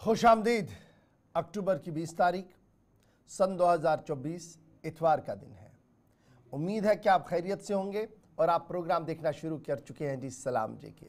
खुशामदीद। अक्टूबर की 20 तारीख सन 2024 इतवार का दिन है। उम्मीद है कि आप खैरियत से होंगे और आप प्रोग्राम देखना शुरू कर चुके हैं जी सलाम जी के।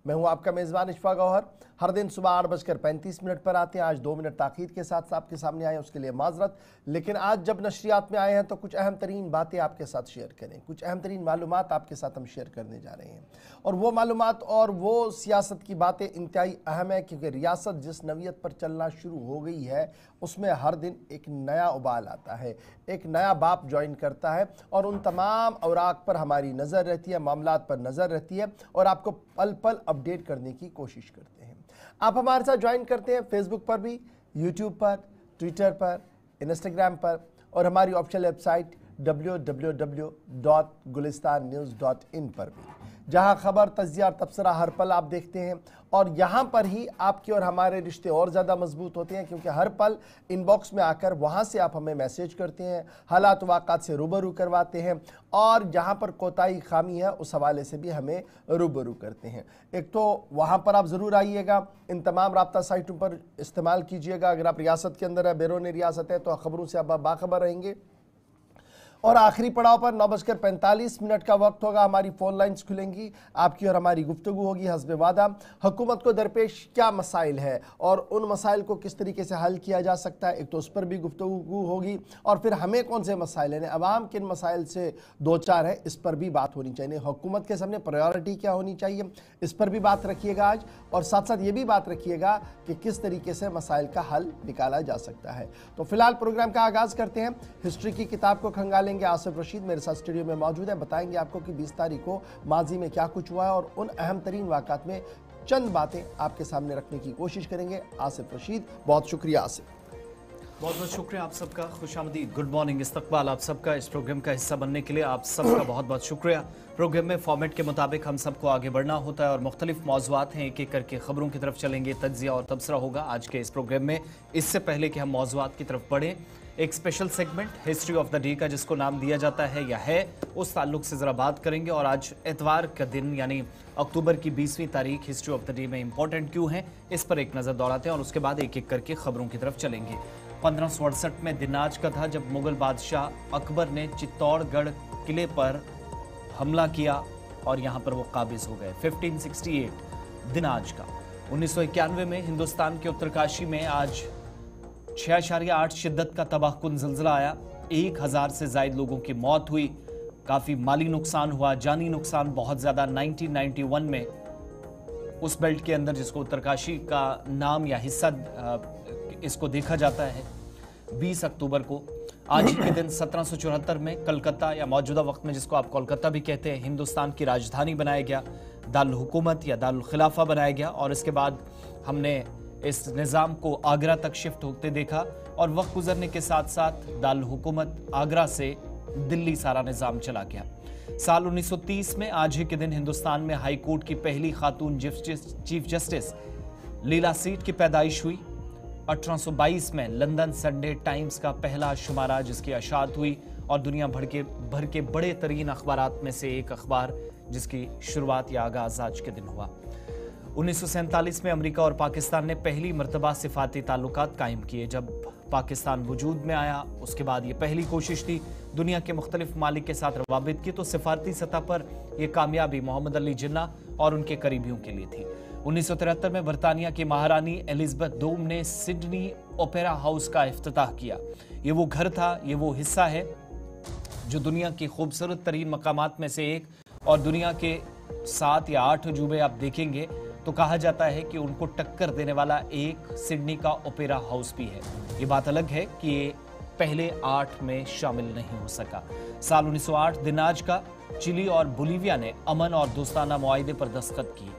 मैं हूं आपका मेज़बान इशफा गौहर। हर दिन सुबह 8:35 पर आते हैं। आज 2 मिनट ताख़ीर के साथ आपके सामने आए, उसके लिए माजरत। लेकिन आज जब नशरियात में आए हैं तो कुछ अहम तरीन बातें आपके साथ शेयर करें, कुछ अहम तरीन मालूमात आपके साथ हम शेयर करने जा रहे हैं। और वो मालूमात और वो सियासत की बातें इंतहाई अहम है, क्योंकि रियासत जिस नवियत पर चलना शुरू हो गई है उसमें हर दिन एक नया उबाल आता है, एक नया बाप ज्वाइन करता है और उन तमाम औराक पर हमारी नज़र रहती है, मामलात पर नज़र रहती है और आपको पल पल अपडेट करने की कोशिश करते हैं। आप हमारे साथ ज्वाइन करते हैं फेसबुक पर भी, यूट्यूब पर, ट्विटर पर, इंस्टाग्राम पर और हमारी ऑफिशियल वेबसाइट www.gulistannews.in पर भी, जहां खबर, तज्जिया और तबसरा हर पल आप देखते हैं। और यहाँ पर ही आपके और हमारे रिश्ते और ज़्यादा मजबूत होते हैं, क्योंकि हर पल इनबॉक्स में आकर वहाँ से आप हमें मैसेज करते हैं, हालात वाक़ात से रूबरू करवाते हैं और जहाँ पर कोताही खामी है उस हवाले से भी हमें रूबरू करते हैं। एक तो वहाँ पर आप ज़रूर आइएगा, इन तमाम राब्ता साइटों पर इस्तेमाल कीजिएगा। अगर आप रियासत के अंदर है, बैरून रियासत है, तो ख़बरों से आप बाखबर रहेंगे। और आखिरी पड़ाव पर 9:45 का वक्त होगा, हमारी फ़ोन लाइन्स खुलेंगी, आपकी और हमारी गुफ्तगू होगी हस्ब वादा। हुकूमत को दरपेश क्या मसाइल है और उन मसाइल को किस तरीके से हल किया जा सकता है, एक तो उस पर भी गुफ्तगू होगी। और फिर हमें कौन से मसाइल हैं, अवाम किन मसाइल से दो चार है, इस पर भी बात होनी चाहिए। हुकूमत के सामने प्रायोरिटी क्या होनी चाहिए, इस पर भी बात रखिएगा आज। और साथ साथ ये भी बात रखिएगा कि किस तरीके से मसाइल का हल निकाला जा सकता है। तो फिलहाल प्रोग्राम का आगाज़ करते हैं। हिस्ट्री की किताब को खंगालेंगे। आसिफ रशीद मेरे साथ स्टूडियो में मौजूद है, बताएंगे आपको कि 20 तारीख को माजी में क्या कुछ हुआ है और उन अहम तरीन वाक़ात में चंद बातें आपके सामने रखने की कोशिश करेंगे। आसिफ रशीद, बहुत शुक्रिया। आसिफ, बहुत बहुत शुक्रिया आप सबका, खुशामदीद, गुड मॉर्निंग, इस्तकबाल आप सबका। इस प्रोग्राम का हिस्सा बनने के लिए आप सबका बहुत बहुत शुक्रिया। प्रोग्राम में फॉर्मेट के मुताबिक हम सबको आगे बढ़ना होता है और मुख्तलिफ मौज़ूआत हैं, एक एक करके खबरों की तरफ चलेंगे, तज्जिया और तबसरा होगा आज के इस प्रोग्राम में। इससे पहले कि हम मौज़ूआत की तरफ बढ़ें, एक special segment history of the day का जिसको नाम दिया जाता है या है, उस ताल्लुक से ज़रा बात करेंगे। और आज एतवार का दिन यानी अक्टूबर की 20वीं तारीख हिस्ट्री ऑफ द डे में इंपॉर्टेंट क्यों है, इस पर एक नज़र दौड़ाते हैं और उसके बाद एक एक करके खबरों की तरफ चलेंगे। 1568 में दिन आज का था जब मुगल बादशाह अकबर ने चित्तौड़गढ़ किले पर हमला किया और यहाँ पर वो काबिज हो गए। 1568 दिन आज का। 1991 में हिंदुस्तान के उत्तरकाशी में आज 6.8 शिद्दत का तबाहकुन ज़िलज़िला आया। 1000 से ज़ायद लोगों की मौत हुई, काफ़ी माली नुकसान हुआ, जानी नुकसान बहुत ज़्यादा। 1991 में उस बेल्ट के अंदर जिसको उत्तरकाशी का नाम या हिस्सा इसको देखा जाता है, 20 अक्टूबर को आज ही के दिन 1774 में कलकत्ता या मौजूदा वक्त में जिसको आप कोलकाता भी कहते हैं, हिंदुस्तान की राजधानी बनाया गया, दारुल हुकूमत या दारुल खिलाफा बनाया गया। और इसके बाद हमने इस निज़ाम को आगरा तक शिफ्ट होते देखा और वक्त गुजरने के साथ साथ दारुल हुकूमत आगरा से दिल्ली सारा निज़ाम चला गया। साल 1930 में आज ही के दिन हिंदुस्तान में हाई कोर्ट की पहली खातून चीफ जस्टिस लीला सीट की पैदाइश हुई। 1822 में लंदन संडे टाइम्स का पहला शुमारा जिसकी अशात हुई और दुनिया भर के बड़े तरीन अखबारात में से एक अखबार जिसकी शुरुआत या आगाज आज के दिन हुआ। 1947 में अमेरिका और पाकिस्तान ने पहली मर्तबा सिफाती ताल्लुकात कायम किए। जब पाकिस्तान वजूद में आया उसके बाद ये पहली कोशिश थी दुनिया के मुख्तलिफ ममालिक के साथ रवाबित की, तो सिफारती सतह पर यह कामयाबी मोहम्मद अली जिन्ना और उनके करीबियों के लिए थी। 1973 में बरतानिया की महारानी एलिजाबेथ दोम ने सिडनी ओपेरा हाउस का इफ्तिताह किया। ये वो घर था, ये वो हिस्सा है जो दुनिया की खूबसूरत तरीन मकामात में से एक, और दुनिया के 7 या 8 अजूबे आप देखेंगे तो कहा जाता है कि उनको टक्कर देने वाला एक सिडनी का ओपेरा हाउस भी है। ये बात अलग है कि ये पहले 8 में शामिल नहीं हो सका। साल 1908 दिन आज का चिली और बोलीविया ने अमन और दोस्ताना मुआहदे पर दस्तखत किए।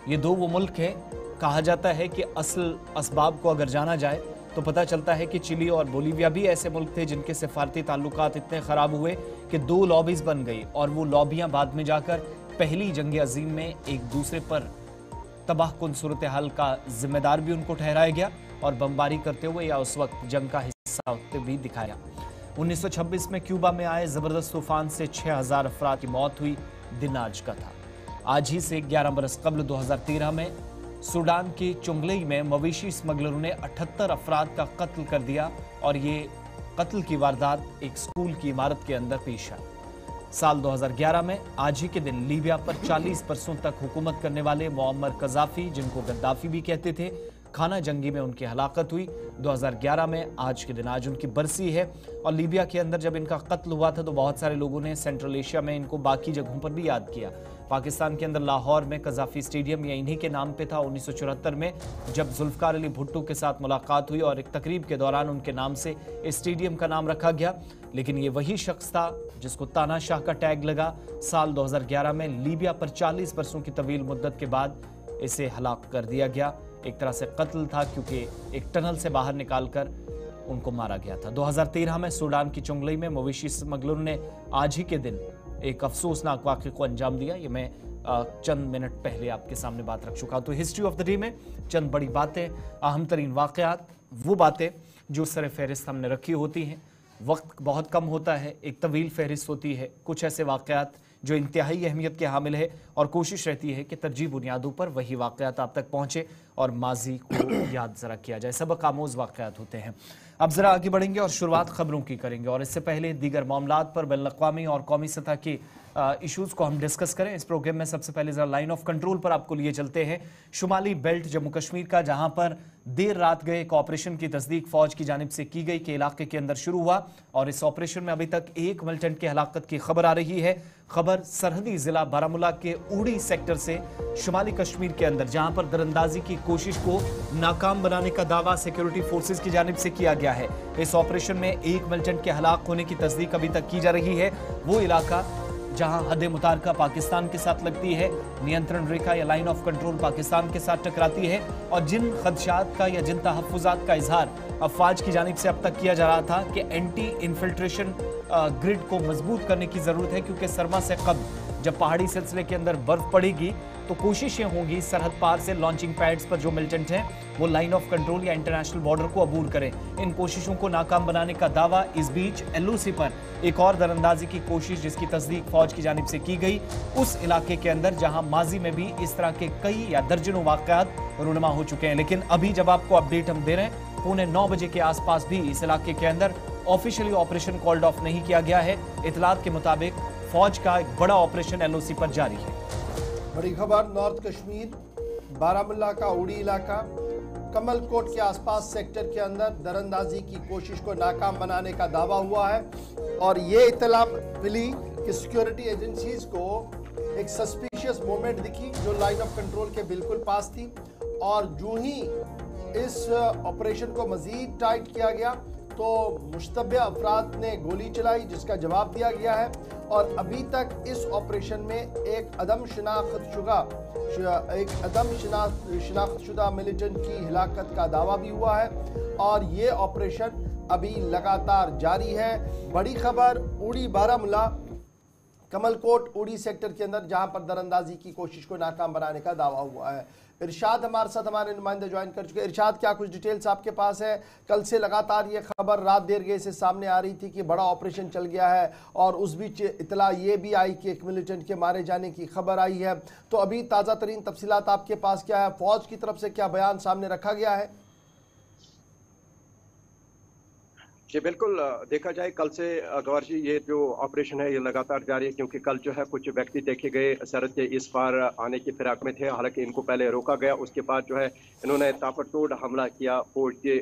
ये दो वो मुल्क है, कहा जाता है कि असल असबाब को अगर जाना जाए तो पता चलता है कि चिली और बोलीविया भी ऐसे मुल्क थे जिनके सिफारती ताल्लुकात इतने ख़राब हुए कि 2 लॉबीज़ बन गई और वो लॉबियाँ बाद में जाकर पहली जंग अजीम में एक दूसरे पर तबाहकुन सूरत हाल का जिम्मेदार भी उनको ठहराया गया और बमबारी करते हुए या उस वक्त जंग का हिस्सा होते भी दिखाया। 1926 में क्यूबा में आए ज़बरदस्त तूफान से 6000 अफराद की मौत हुई, दिन आज का था। आज ही से 11 बरस कबल 2013 में सूडान के चुंगलई में मवेशी स्मगलरों ने 78 अफराद का कत्ल कर दिया और ये कत्ल की वारदात एक स्कूल की इमारत के अंदर पेश आई। साल 2011 में आज ही के दिन लीबिया पर 40 बरसों तक हुकूमत करने वाले मुअम्मर कज़ाफी, जिनको गद्दाफी भी कहते थे, खाना जंगी में उनकी हलाकत हुई। 2011 में आज के दिन आज उनकी बरसी है और लीबिया के अंदर जब इनका कत्ल हुआ था तो बहुत सारे लोगों ने सेंट्रल एशिया में इनको बाकी जगहों पर भी याद किया। पाकिस्तान के अंदर लाहौर में कज़ाफी स्टेडियम या इन्हीं के नाम पे था। 1974 में जब जुल्फ़िकार अली भुट्टो के साथ मुलाकात हुई और एक तकरीब के दौरान उनके नाम से इस स्टेडियम का नाम रखा गया, लेकिन ये वही शख्स था जिसको तानाशाह का टैग लगा। साल 2011 में लीबिया पर 40 बरसों की तवील मुद्दत के बाद इसे हलाक कर दिया गया। एक तरह से कत्ल था क्योंकि एक टनल से बाहर निकालकर उनको मारा गया था। 2013 में सूडान की चुंगलई में मवेशी स्मगलरों ने आज ही के दिन एक अफसोसनाक वाक़े को अंजाम दिया। ये मैं चंद मिनट पहले आपके सामने बात रख चुका हूं। तो हिस्ट्री ऑफ द डे में चंद बड़ी बातें, अहम तरीन वाक़यात, वो बातें जो सर फहरिस्त हमने रखी होती हैं। वक्त बहुत कम होता है, एक तवील फहरिस्त होती है, कुछ ऐसे वाक़यात जो इंतहाई अहमियत के हामिल है और कोशिश रहती है कि तरजीह बुनियादों पर वही वाक़यात आप तक पहुँचे और माजी को याद ज़रा किया जाए। सबक आमोज़ वाक़यात होते हैं। अब ज़रा आगे बढ़ेंगे और शुरुआत ख़बरों की करेंगे और इससे पहले दीगर मामलात पर बैनुल-अक़वामी और कौमी सतह के इशूज़ को हम डिस्कस करें। इस प्रोग्राम में सबसे पहले ज़रा लाइन ऑफ कंट्रोल पर आपको लिए चलते हैं। शुमाली बेल्ट जम्मू कश्मीर का, जहां पर देर रात गए एक ऑपरेशन की तस्दीक फौज की जानिब से की गई कि इलाके के अंदर शुरू हुआ और इस ऑपरेशन में अभी तक एक मिलिटेंट की हलाकत की खबर आ रही है। खबर सरहदी जिला बारामूला के उड़ी सेक्टर से शुमाली कश्मीर के अंदर, जहां पर दरअंदाजी की कोशिश को नाकाम बनाने का दावा सिक्योरिटी फोर्सेस की जानिब से किया गया है। इस ऑपरेशन में एक मिलिटेंट के हलाक होने की तस्दीक अभी तक की जा रही है। वो इलाका जहां हद मुतारका पाकिस्तान के साथ लगती है, नियंत्रण रेखा या लाइन ऑफ कंट्रोल पाकिस्तान के साथ टकराती है और जिन खदशात का या जिन तहफ़्फ़ुज़ात का इजहार अफवाज की जानिब से अब तक किया जा रहा था कि एंटी इन्फिल्ट्रेशन ग्रिड को मजबूत करने की ज़रूरत है, क्योंकि सरमा से कब्ल जब पहाड़ी सिलसिले के अंदर बर्फ पड़ेगी तो कोशिशें होंगी सरहद पार से लॉन्चिंग पैड्स पर जो मिलिटेंट हैं वो लाइन ऑफ कंट्रोल या इंटरनेशनल बॉर्डर को अबूर करें। इन कोशिशों को नाकाम बनाने का दावा इस बीच एलओसी पर एक और दरअंदाजी की कोशिश, जिसकी तस्दीक फौज की जानिब से की गई, उस इलाके के अंदर जहां माजी में भी इस तरह के कई या दर्जनों वाक़यात रूनुमा हो चुके हैं। लेकिन अभी जब आपको अपडेट हम दे रहे हैं, 9:15 बजे के आसपास भी इस इलाके के अंदर ऑफिशियली ऑपरेशन कॉल्ड ऑफ नहीं किया गया है। इतलात के मुताबिक फौज का एक बड़ा ऑपरेशन एलओसी पर जारी है। बड़ी खबर, नॉर्थ कश्मीर बारामूला का उड़ी इलाका कमलकोट के आसपास सेक्टर के अंदर दरअंदाजी की कोशिश को नाकाम बनाने का दावा हुआ है और ये इतला मिली कि सिक्योरिटी एजेंसीज को एक सस्पिशियस मूवमेंट दिखी जो लाइन ऑफ कंट्रोल के बिल्कुल पास थी और जो ही इस ऑपरेशन को मजीद टाइट किया गया तो मुश्तबे अफराद ने गोली चलाई, जिसका जवाब दिया गया है और अभी तक इस ऑपरेशन में एक अदम शनाख्तशुदा मिलिटेंट की हिलाकत का दावा भी हुआ है और ये ऑपरेशन अभी लगातार जारी है। बड़ी खबर, उड़ी बारामूला कमलकोट उड़ी सेक्टर के अंदर जहां पर दरअंदाजी की कोशिश को नाकाम बनाने का दावा हुआ है। इरशाद हमारे साथ, हमारे नुमाइंदे ज्वाइन कर चुके हैं। इरशाद, क्या कुछ डिटेल्स आपके पास है? कल से लगातार ये खबर रात देर गए से सामने आ रही थी कि बड़ा ऑपरेशन चल गया है और उस बीच इतला ये भी आई कि एक मिलिटेंट के मारे जाने की खबर आई है, तो अभी ताज़ा तरीन तफसीलात आपके पास क्या है? फौज की तरफ से क्या बयान सामने रखा गया है? जी बिल्कुल, देखा जाए कल से गौर जी ये जो ऑपरेशन है ये लगातार जारी है, क्योंकि कल जो है कुछ व्यक्ति देखे गए सरहद के इस पार आने की फिराक में थे। हालांकि इनको पहले रोका गया, उसके बाद जो है इन्होंने ताबड़तोड़ हमला किया फौज के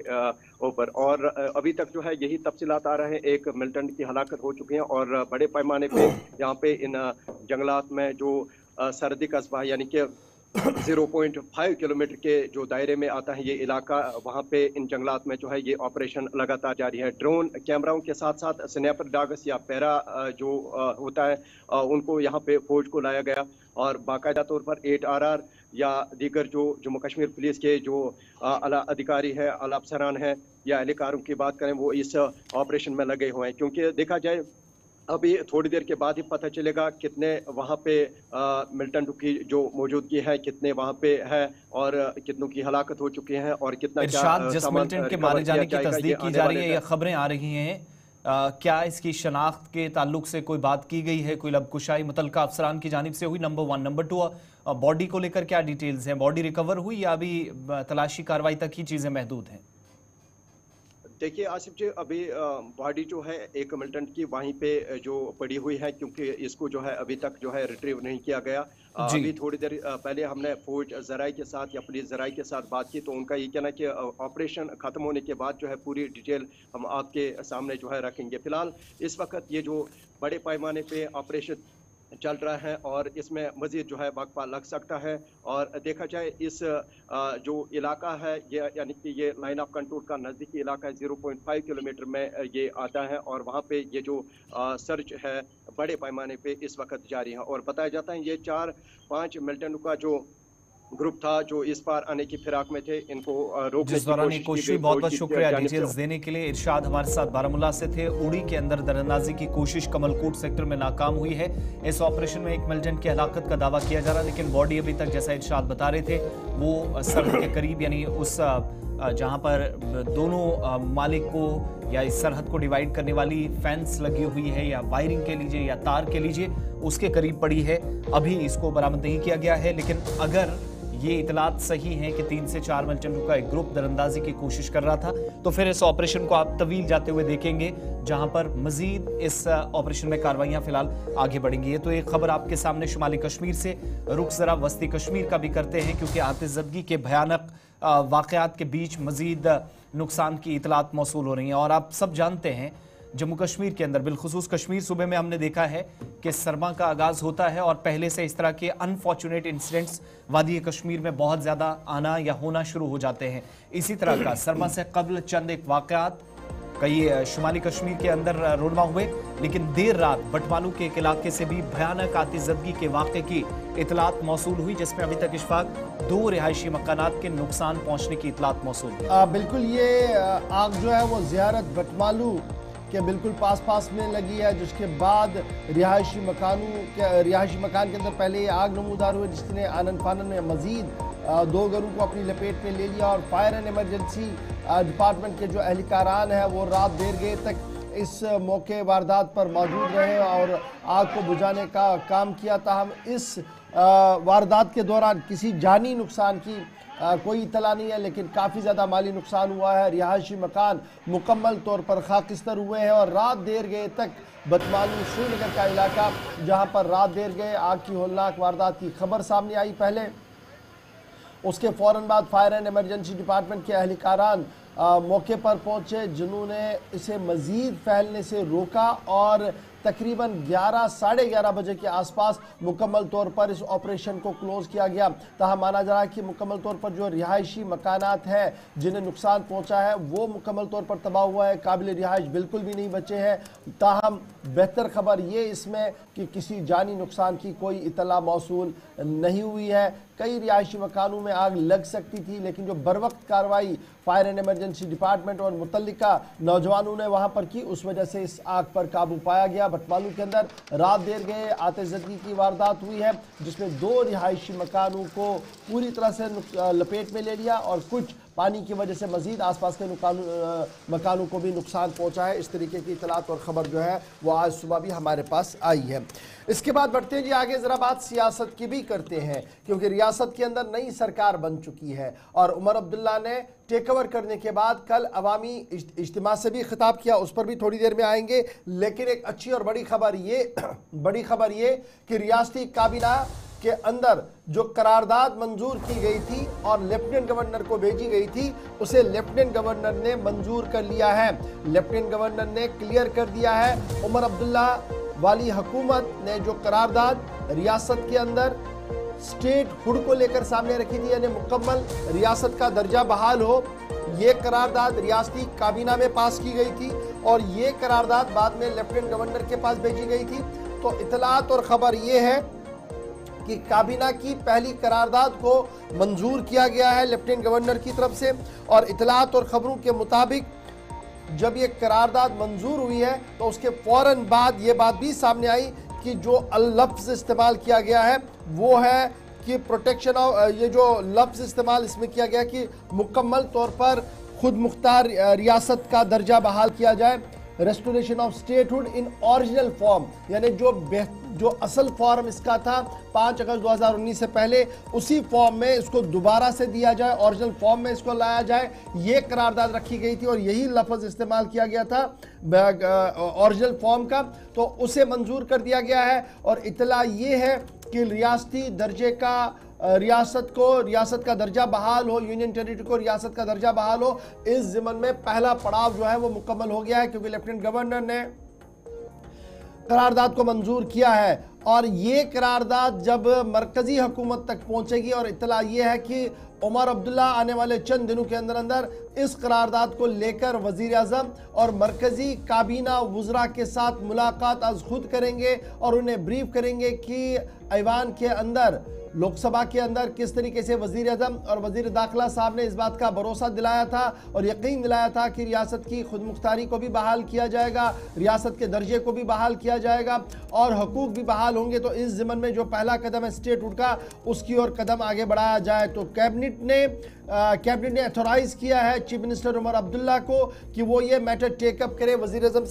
ऊपर और अभी तक जो है यही तफसीलात आ रहे हैं। एक मिलिटेंट की हलाकत हो चुकी है और बड़े पैमाने पे यहाँ पे इन जंगलात में जो सरहदी कस्बा यानी कि 0.5 किलोमीटर के जो दायरे में आता है ये इलाका, वहाँ पे इन जंगलात में जो है ये ऑपरेशन लगातार जारी है। ड्रोन कैमराओं के साथ साथ स्नैपर डॉग्स या पैरा जो होता है उनको यहाँ पे फौज को लाया गया और बाकायदा तौर पर 8RR या दीगर जो जम्मू कश्मीर पुलिस के जो आला अधिकारी है, आला अफसरान हैं या एहलकारों की बात करें, वो इस ऑपरेशन में लगे हुए हैं। क्योंकि देखा जाए अभी थोड़ी देर के बाद ही पता चलेगा कितने वहाँ पे मिलिटेंट की जो मौजूदगी है, कितने वहाँ पे है और कितनों की हलाकत हो चुकी है और कितना इरशाद, जिस मिलिटेंट के मारे जाने की तस्दीक की जा रही है या खबरें आ रही हैं क्या इसकी शनाख्त के ताल्लुक से कोई बात की गई है, कोई लबकुशाई मुतलका अफसरान की जानिब से हुई? नंबर 1। नंबर 2, बॉडी को लेकर क्या डिटेल्स हैं? बॉडी रिकवर हुई या अभी तलाशी कार्रवाई तक ही चीज़ें महदूद हैं? देखिए आसिफ जी, अभी बॉडी जो है एक मिलिटेंट की वहीं पे जो पड़ी हुई है, क्योंकि इसको जो है अभी तक जो है रिट्रीव नहीं किया गया। अभी थोड़ी देर पहले हमने फौज जराई के साथ या पुलिस जराई के साथ बात की, तो उनका ये कहना कि ऑपरेशन खत्म होने के बाद जो है पूरी डिटेल हम आपके सामने जो है रखेंगे। फिलहाल इस वक्त ये जो बड़े पैमाने पे ऑपरेशन चल रहा है और इसमें मजीद जो है वक्फा लग सकता है। और देखा जाए इस जो इलाका है ये, यानी कि ये लाइन ऑफ कंट्रोल का नज़दीकी इलाका है, 0.5 किलोमीटर में ये आता है और वहाँ पे ये जो सर्च है बड़े पैमाने पे इस वक्त जारी है। और बताया जाता है ये 4-5 मिलिटेंटों का जो ग्रुप था जो इस पार आने की फिराक में थे, इनको रोकने जिस दौरान ये कोशिश। बहुत बहुत शुक्रिया डिटेल्स देने के लिए। इरशाद हमारे साथ बारामूला से थे। उड़ी के अंदर दरअंदाजी की कोशिश कमलकोट सेक्टर में नाकाम हुई है। इस ऑपरेशन में एक मिलिटेंट की हलाकत का दावा किया जा रहा है, लेकिन बॉडी अभी तक, जैसा इरशाद बता रहे थे, वो सरहद के करीब, यानी उस जहां पर दोनों मालिक को या इस सरहद को डिवाइड करने वाली फेंस लगी हुई है या वायरिंग के लीजिए या तार के लीजिए, उसके करीब पड़ी है। अभी इसको बरामद नहीं किया गया है, लेकिन अगर ये इतलात सही हैं कि 3 से 4 मिलिटेंटों का एक ग्रुप दरअंदाजी की कोशिश कर रहा था, तो फिर इस ऑपरेशन को आप तवील जाते हुए देखेंगे, जहां पर मजीद इस ऑपरेशन में कार्रवाइयां फिलहाल आगे बढ़ेंगी। ये तो एक खबर आपके सामने शुमाली कश्मीर से। रुख जरा वस्ती कश्मीर का भी करते हैं, क्योंकि आतिशज़दगी के भयानक वाक़यात के बीच मजीद नुकसान की इतलात मौसूल हो रही हैं। और आप सब जानते हैं जम्मू कश्मीर के अंदर, बिलखुसूस कश्मीर सूबे में, हमने देखा है कि सरमा का आगाज़ होता है और पहले से इस तरह के अनफॉर्चुनेट इंसिडेंट्स वादी कश्मीर में बहुत ज़्यादा आना या होना शुरू हो जाते हैं। इसी तरह का सरमा से कबल चंद एक वाक़यात कई शुमाली कश्मीर के अंदर रुनमा हुए, लेकिन देर रात बटमालू के एक इलाके से भी भयानक आतिशज़दगी के वाक़े की इतलात मौसूल हुई, जिसमें अभी तक इशफाक 2 रिहायशी मकानात के नुकसान पहुँचने की इतलात मौसूल हुई। बिल्कुल, ये आग जो है वो ज़ियारत बटमालू के बिल्कुल पास में लगी है, जिसके बाद रिहायशी मकान के अंदर पहले ये आग नमूदार हुई, जिसने आनन फानन में मजीद 2 घरों को अपनी लपेट में ले लिया। और फायर एंड इमरजेंसी डिपार्टमेंट के जो एहलकारान हैं वो रात देर गए तक इस मौके वारदात पर मौजूद रहे और आग को बुझाने का काम किया। ताहम इस वारदात के दौरान किसी जानी नुकसान की कोई इतला नहीं है, लेकिन काफ़ी ज़्यादा माली नुकसान हुआ है। रिहायशी मकान मुकम्मल तौर पर खाकिस्तर हुए हैं और रात देर गए तक बतमालू श्रीनगर का इलाका, जहां पर रात देर गए आग की होलनाक वारदात की खबर सामने आई, पहले उसके फ़ौरन बाद फायर एंड इमरजेंसी डिपार्टमेंट के एहलकारान मौके पर पहुंचे, जिन्होंने इसे मज़ीद फैलने से रोका और तकरीबन 11-11:30 बजे के आसपास मुकम्मल तौर पर इस ऑपरेशन को क्लोज़ किया गया। ताहम माना जा रहा है कि मुकम्मल तौर पर जो रिहायशी मकानात हैं जिन्हें नुकसान पहुंचा है वो मुकम्मल तौर पर तबाह हुआ है, काबिल रिहाइश बिल्कुल भी नहीं बचे हैं। ताहम बेहतर खबर ये इसमें कि किसी जानी नुकसान की कोई इतला मौसूल नहीं हुई है। कई रिहायशी मकानों में आग लग सकती थी, लेकिन जो बरवक्त कार्रवाई फायर एंड इमरजेंसी डिपार्टमेंट और मुतल्लिका नौजवानों ने वहां पर की, उस वजह से इस आग पर काबू पाया गया। बटमालू के अंदर रात देर गए आतिशज़दगी की वारदात हुई है, जिसमें 2 रिहायशी मकानों को पूरी तरह से लपेट में ले लिया और कुछ पानी की वजह से मजीद आसपास के मकानों को भी नुकसान पहुंचा है। इस तरीके की इतलात और ख़बर जो है वो आज सुबह भी हमारे पास आई है। इसके बाद बढ़ते हैं जी आगे, ज़रा बात सियासत की भी करते हैं, क्योंकि रियासत के अंदर नई सरकार बन चुकी है और उमर अब्दुल्ला ने टेक ओवर करने के बाद कल अवामी इज्तिमा से भी खिताब किया, उस पर भी थोड़ी देर में आएंगे। लेकिन एक अच्छी और बड़ी खबर ये कि रियासती काबीना के अंदर जो करारदाद मंजूर की गई थी और लेफ्टिनेंट गवर्नर को भेजी गई थी, उसे लेफ्टिनेंट गवर्नर ने मंजूर कर लिया है। लेफ्टिनेंट गवर्नर ने क्लियर कर दिया है उमर अब्दुल्ला वाली हुकूमत ने जो करारदाद रियासत के अंदर स्टेट हुड को लेकर सामने रखी थी, यानी मुकम्मल रियासत का दर्जा बहाल हो, ये करारदाद रियासती काबीना में पास की गई थी और ये करारदाद बाद में लेफ्टिनेंट गवर्नर के पास भेजी गई थी। तो इतलात और ख़बर ये है कि काबीना की पहली करारदाद को मंजूर किया गया है लेफ्टिनेंट गवर्नर की तरफ से। और इतलात और ख़बरों के मुताबिक जब ये करारदाद मंजूर हुई है तो उसके फ़ौरन बाद ये बात भी सामने आई कि जो लफ्ज़ इस्तेमाल किया गया है वो है कि प्रोटेक्शन ऑफ, ये जो लफ्ज़ इस्तेमाल इसमें किया गया कि मुकम्मल तौर पर खुद मुख्तार रियासत का दर्जा बहाल किया जाए। Restoration of statehood in original form, यानी जो असल फॉर्म इसका था 5 अगस्त 2019 से पहले, उसी फॉर्म में इसको दोबारा से दिया जाए, ओरिजिनल फॉर्म में इसको लाया जाए, ये करारदाद रखी गई थी और यही लफ्ज़ इस्तेमाल किया गया था ओरिजिनल फॉर्म का, तो उसे मंजूर कर दिया गया है। और इतला ये है कि रियासती दर्जे का रियासत का दर्जा बहाल हो, यूनियन टेरिटरी को रियासत का दर्जा बहाल हो, इस ज़िमन में पहला पड़ाव जो है वो मुकम्मल हो गया है, क्योंकि लेफ्टिनेंट गवर्नर ने करारदाद को मंजूर किया है। और ये करारदाद जब मरकजी हुकूमत तक पहुंचेगी, और इत्तला ये है कि उमर अब्दुल्ला आने वाले चंद दिनों के अंदर अंदर इस करारदाद को लेकर वजीर आज़म और मरकजी काबीना वुज़रा के साथ मुलाकात आज खुद करेंगे और उन्हें ब्रीफ करेंगे कि ऐवान के अंदर, लोकसभा के अंदर किस तरीके से वज़ीर आज़म और वज़ीर दाखिला साहब ने इस बात का भरोसा दिलाया था और यकीन दिलाया था कि रियासत की खुद मुख्तारी को भी बहाल किया जाएगा, रियासत के दर्जे को भी बहाल किया जाएगा और हकूक़ भी बहाल होंगे। तो इस ज़िमन में जो पहला कदम है स्टेटहुड का, उसकी ओर कदम आगे बढ़ाया जाए। तो कैबिनेट ने अथोराइज़ किया है चीफ मिनिस्टर उमर अब्दुल्ला को कि वो ये मैटर टेकअप करे वज़ीर आज़म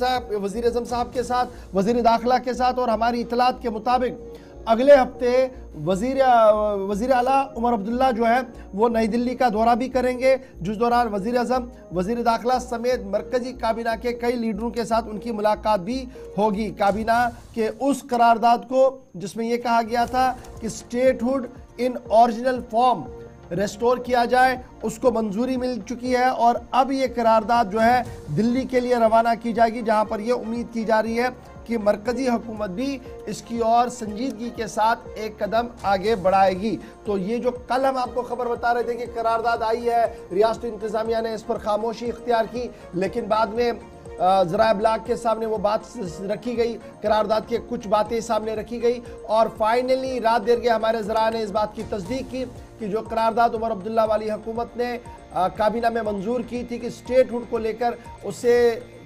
साहब के साथ, वज़ीर दाखिला के साथ। और हमारी इतलात के मुताबिक अगले हफ्ते वज़ीर आला उमर अब्दुल्ला जो है वो नई दिल्ली का दौरा भी करेंगे, जिस दौरान वज़ीर आज़म, वज़ीर दाखिला समेत मरकजी काबीना के कई लीडरों के साथ उनकी मुलाकात भी होगी। काबीना के उस करारदाद को जिसमें यह कहा गया था कि statehood in original form restore किया जाए, उसको मंजूरी मिल चुकी है और अब ये करारदाद जो है दिल्ली के लिए रवाना की जाएगी, जहां पर यह उम्मीद की जा रही है कि मरकजी हुकूमत भी इसकी ओर संजीदगी के साथ एक कदम आगे बढ़ाएगी। तो ये जो कल हम आपको खबर बता रहे थे कि करारदाद आई है, रियासती इंतजामिया ने इस पर खामोशी इख्तियार की, लेकिन बाद में ज़राए इब्लाग के सामने वो बात रखी गई, करारदाद की कुछ बातें सामने रखी गई और फाइनली रात देर के हमारे ज़रा ने इस बात की तस्दीक की कि जो करारदाद उमर अब्दुल्ला वाली हुकूमत ने काबीना में मंजूर की थी कि स्टेटहुड को लेकर, उसे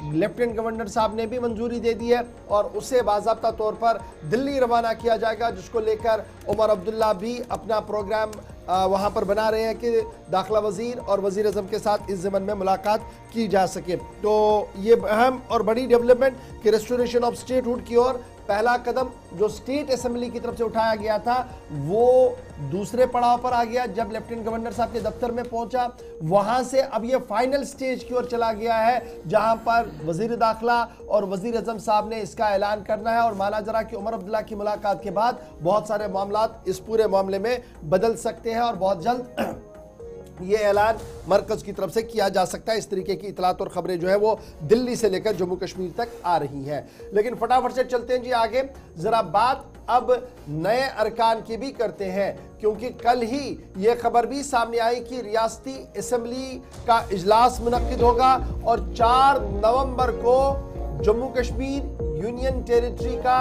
लेफ्टिनेंट गवर्नर साहब ने भी मंजूरी दे दी है और उसे बाज़ाब्ता तौर पर दिल्ली रवाना किया जाएगा, जिसको लेकर उमर अब्दुल्ला भी अपना प्रोग्राम वहाँ पर बना रहे हैं कि दाखिला वज़ीर और वज़ीर आज़म के साथ इस ज़मन में मुलाकात की जा सके। तो ये अहम और बड़ी डेवलपमेंट कि रेस्टोरेशन ऑफ स्टेटहुड की ओर पहला कदम जो स्टेट असेंबली की तरफ से उठाया गया था वो दूसरे पड़ाव पर आ गया जब लेफ्टिनेंट गवर्नर साहब के दफ्तर में पहुंचा। वहां से अब ये फाइनल स्टेज की ओर चला गया है जहां पर वजीर दाखिला और वजीर आज़म साहब ने इसका ऐलान करना है और माना जरा कि उमर अब्दुल्ला की मुलाकात के बाद बहुत सारे मामलात इस पूरे मामले में बदल सकते हैं और बहुत जल्द ये ऐलान मरकज की तरफ से किया जा सकता है। इस तरीके की इतलात और खबरें जो है वो दिल्ली से लेकर जम्मू कश्मीर तक आ रही हैं। लेकिन फटाफट से चलते हैं जी आगे, जरा बात अब नए अरकान की भी करते हैं, क्योंकि कल ही ये खबर भी सामने आई कि रियासती असेंबली का इजलास मुनक्किद होगा और 4 नवंबर को जम्मू कश्मीर यूनियन टेरिटरी का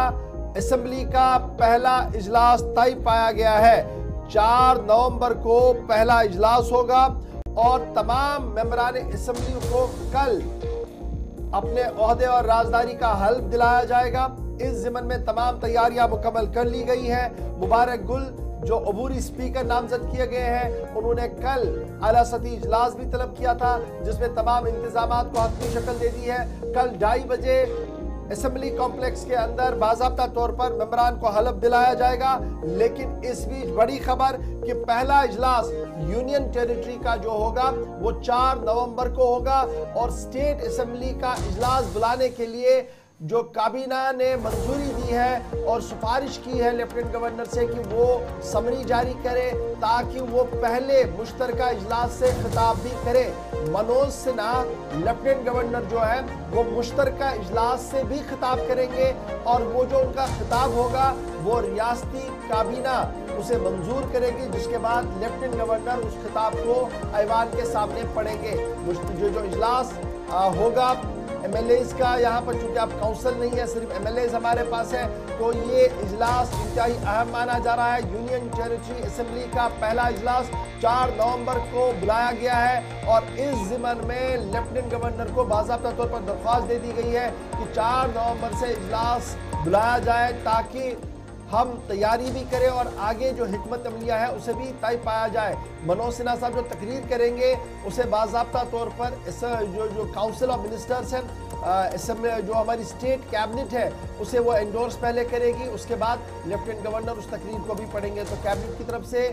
असेंबली का पहला इजलास तय पाया गया है। 4 नवंबर को पहला इजलास होगा और तमाम मेंबरान असेंबली को कल अपने ओहदे और राजदारी का हल्फ दिलाया जाएगा। इस ज़िमन में तमाम तैयारियां मुकम्मल कर ली गई हैं। मुबारक गुल जो अबूरी स्पीकर नामजद किए गए हैं, उन्होंने कल आला सती इजलास भी तलब किया था जिसमें तमाम इंतजामात को हतमी शक्ल दे दी है। कल 2:30 बजे असेंबली कॉम्प्लेक्स के अंदर बाज़ाब्ता तौर पर मेंबरान को हलफ दिलाया जाएगा। लेकिन इस बीच बड़ी खबर कि पहला इजलास यूनियन टेरिटरी का जो होगा वो 4 नवंबर को होगा और स्टेट असेंबली का इजलास बुलाने के लिए जो काबीना ने मंजूरी दी है और सिफारिश की है लेफ्टिनेंट गवर्नर से कि वो समरी जारी करे ताकि वो पहले मुश्तरका इजलास से खिताब भी करे। मनोज सिन्हा लेफ्टिनेंट गवर्नर जो है वो मुश्तरका इजलास से भी खिताब करेंगे और वो जो उनका खिताब होगा वो रियासती काबीना उसे मंजूर करेगी, जिसके बाद लेफ्टिनेंट गवर्नर उस खिताब को ऐवान के सामने पढ़ेंगे। जो इजलास होगा MLAs का, यहाँ पर चूंकि आप काउंसिल नहीं है, सिर्फ MLAs हमारे पास है, तो ये इजलास इंतहाई अहम माना जा रहा है। यूनियन टेरिटरी असेंबली का पहला इजलास 4 नवंबर को बुलाया गया है और इस ज़िमन में लेफ्टिनेंट गवर्नर को बाज़ाब्ता तौर पर दरख्वास्त दे दी गई है कि 4 नवंबर से इजलास बुलाया जाए ताकि हम तैयारी भी करें और आगे जो हिकमत अमलिया है उसे भी तय पाया जाए। मनोज सिन्हा साहब जो तकरीर करेंगे उसे बाज़ाब्ता तौर पर इस जो काउंसिल ऑफ मिनिस्टर्स है, इसमें जो हमारी स्टेट कैबिनेट है उसे वो एंडोर्स पहले करेगी, उसके बाद लेफ्टिनेंट गवर्नर उस तकरीर को भी पढ़ेंगे। तो कैबिनेट की तरफ से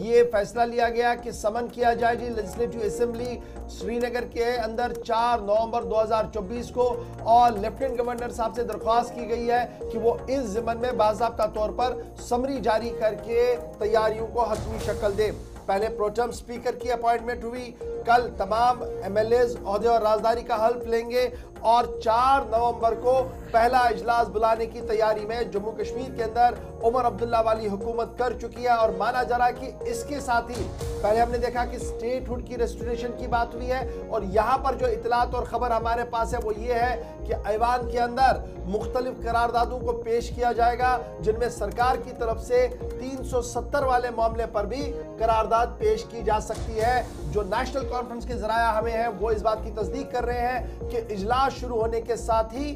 ये फैसला लिया गया कि समन किया जाए जी लेजिस्लेटिव असेंबली श्रीनगर के अंदर 4 नवंबर 2024 को, और लेफ्टिनेंट गवर्नर साहब से दरख्वास्त की गई है कि वो इस ज़िमन में बाज़ाब्ता तौर पर समरी जारी करके तैयारियों को हतमी शक्ल दे। पहले प्रोटेम स्पीकर की अपॉइंटमेंट हुई, कल तमाम एमएलएज ओहदे और राजदारी का हल्फ लेंगे और 4 नवंबर को पहला इजलास बुलाने की तैयारी में जम्मू कश्मीर के अंदर उमर अब्दुल्ला वाली हुकूमत कर चुकी है। और माना जा रहा है कि इसके साथ ही पहले हमने देखा कि स्टेटहुड की रेस्टोरेशन की बात हुई है, और यहाँ पर जो इतलात और खबर हमारे पास है वो ये है कि ऐवान के अंदर मुख्तलिफ करारदादों को पेश किया जाएगा, जिनमें सरकार की तरफ से 370 वाले मामले पर भी करारदाद पेश की जा सकती है। जो नेशनल कॉन्फ्रेंस के जराया हमें है वो इस बात की तस्दीक कर रहे हैं कि इजलास शुरू होने के साथ ही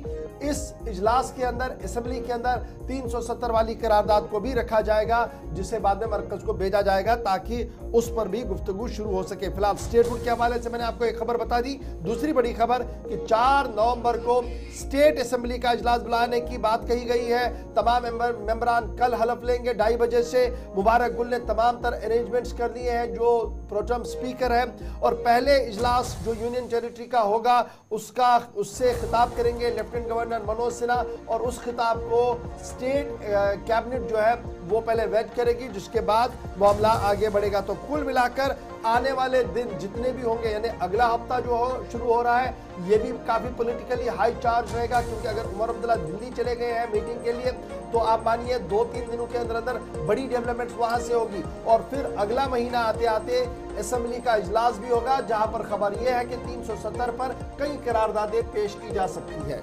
इस इजलास के अंदर असेंबली के अंदर 370 वाली करारदाद को भी रखा जाएगा, जिसे बाद में मरकज को भेजा जाएगा ताकि उस पर भी गुफ्तगू शुरू हो सके। फिलहाल स्टेटहुड के हवाले से मैंने आपको एक खबर बता दी। दूसरी बड़ी खबर कि 4 नवंबर को स्टेट असेंबली का इजलास बुलाने की बात कही गई है। तमाम मेंबरान कल हलफ लेंगे 2:30 बजे से। मुबारक गुल ने तमाम तर अरेंजमेंट्स कर लिए हैं जो प्रोटेम स्पीकर है, और पहले इजलास जो यूनियन टेरिटरी का होगा उससे खिताब करेंगे लेफ्टिनेंट गवर्नर मनोज सिन्हा, और उस खिताब को स्टेट कैबिनेट जो है वो पहले वेट करेगी, जिसके बाद मामला आगे बढ़ेगा। तो कुल मिलाकर आने वाले दिन जितने भी होंगे, यानी अगला हफ्ता जो शुरू हो रहा है ये भी काफी पॉलिटिकली हाई चार्ज रहेगा, क्योंकि अगर उमर अब्दुल्ला दिल्ली चले गए हैं मीटिंग के लिए तो आप मानिए 2-3 दिनों के अंदर अंदर बड़ी डेवलपमेंट्स वहां से होगी, और फिर अगला महीना आते आते असेंबली का इजलास भी होगा, जहां पर खबर यह है कि 370 पर कई करारदादें पेश की जा सकती है।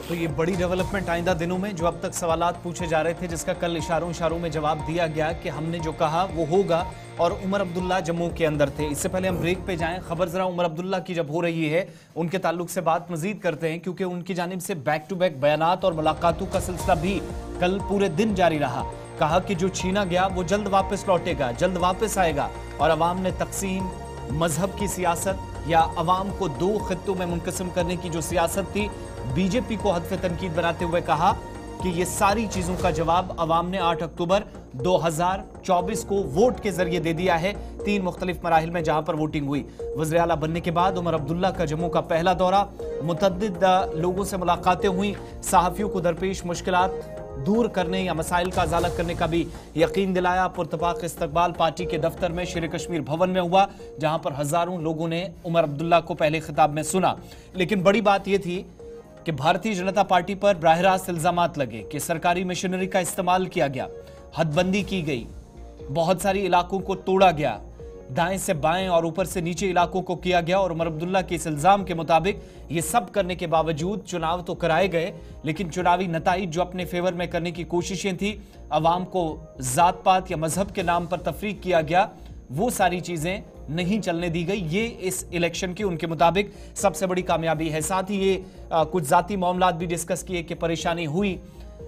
तो ये बड़ी डेवलपमेंट आइंदा दिनों में, जो अब तक सवालात पूछे जा रहे थे, जिसका कल इशारों में जवाब दिया गया कि हमने जो कहा वो होगा, और उमर अब्दुल्ला जम्मू के अंदर थे। इससे पहले हम ब्रेक पे जाएं, खबर जरा उमर अब्दुल्ला की जब हो रही है उनके ताल्लुक से बात मजीद करते हैं, क्योंकि उनकी जानिब से बैक टू बैक बयानात और मुलाकातों का सिलसिला भी कल पूरे दिन जारी रहा। कहा कि जो छीना गया वो जल्द वापस लौटेगा, जल्द वापस आएगा, और अवाम ने तकसीम, मजहब की सियासत या अवाम को 2 खित्तों में मुनकसिम करने की जो सियासत थी, बीजेपी को हदफ तनकीद बनाते हुए कहा कि ये सारी चीजों का जवाब अवाम ने 8 अक्टूबर 2024 को वोट के जरिए दे दिया है। 3 मुख्तलिफ मराहिल में जहां पर वोटिंग हुई। वज़ीर आला बनने के बाद उमर अब्दुल्ला का जम्मू का पहला दौरा, मुतअद्दिद लोगों से मुलाकातें हुई, सहाफ़ियों को दरपेश मुश्किलात दूर करने या मसाइल का अजाला करने का भी यकीन दिलाया। पुरतपाक इस्तकबाल पार्टी के दफ्तर में शेर कश्मीर भवन में हुआ, जहां पर हजारों लोगों ने उमर अब्दुल्ला को पहले खिताब में सुना। लेकिन बड़ी बात यह थी कि भारतीय जनता पार्टी पर बराह रास्त इल्जामात लगे कि सरकारी मशीनरी का इस्तेमाल किया गया, हदबंदी की गई, बहुत सारी इलाकों को तोड़ा गया, दाएं से बाएं और ऊपर से नीचे इलाकों को किया गया। और उमर अब्दुल्ला के इस इल्जाम के मुताबिक ये सब करने के बावजूद चुनाव तो कराए गए, लेकिन चुनावी नताइज जो अपने फेवर में करने की कोशिशें थी, अवाम को जात पात या मजहब के नाम पर तफरीक किया गया, वो सारी चीजें नहीं चलने दी गई। ये इस इलेक्शन की उनके मुताबिक सबसे बड़ी कामयाबी है। साथ ही ये कुछ जाती मामलात भी डिस्कस किए कि परेशानी हुई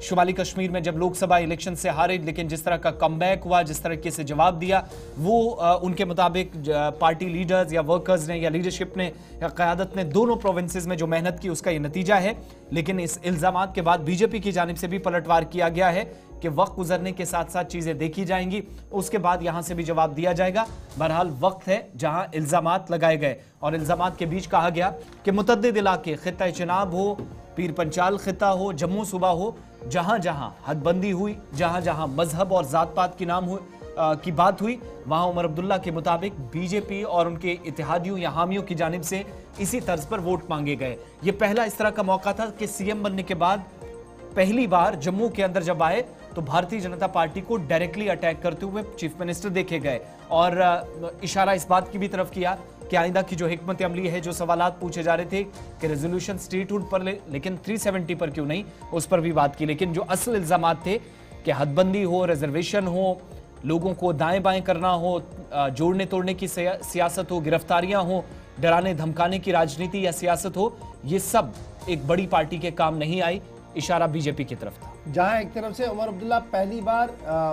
शुमाली कश्मीर में जब लोकसभा इलेक्शन से हारे, लेकिन जिस तरह का कमबैक हुआ, जिस तरीके से जवाब दिया, वो उनके मुताबिक पार्टी लीडर्स या वर्कर्स ने या लीडरशिप ने या क़यादत ने दोनों प्रोविंसेस में जो मेहनत की उसका ये नतीजा है। लेकिन इस इल्ज़ामात के बाद बीजेपी की जानिब से भी पलटवार किया गया है कि वक्त गुजरने के साथ साथ चीजें देखी जाएंगी, उसके बाद यहां से भी जवाब दिया जाएगा। बहरहाल वक्त है जहां इल्जामात लगाए गए, और इल्जामात के बीच कहा गया कि मुतअद्दिद इलाके, खित्ता चिनाब हो, पीर पंचाल खित्ता हो, जम्मू सूबा हो, जहां जहां हदबंदी हुई, जहां जहां मजहब और जात पात की नाम की बात हुई, वहां उमर अब्दुल्ला के मुताबिक बीजेपी और उनके इत्तेहादियों या हामियों की जानिब से इसी तर्ज पर वोट मांगे गए। यह पहला इस तरह का मौका था कि सीएम बनने के बाद पहली बार जम्मू के अंदर जब आए तो भारतीय जनता पार्टी को डायरेक्टली अटैक करते हुए चीफ मिनिस्टर देखे गए, और इशारा इस बात की भी तरफ किया कि आइंदा की जो हिकमत अमली है, जो सवालात पूछे जा रहे थे कि रेजोल्यूशन स्टेटहुड पर लेकिन 370 पर क्यों नहीं, उस पर भी बात की। लेकिन जो असल इल्जामात थे कि हदबंदी हो, रिजर्वेशन हो, लोगों को दाएं बाएं करना हो, जोड़ने तोड़ने की सियासत हो, गिरफ्तारियां हो, डराने धमकाने की राजनीति या सियासत हो, ये सब एक बड़ी पार्टी के काम नहीं आई। इशारा बीजेपी की तरफ था। जहां एक तरफ से उमर अब्दुल्ला पहली बार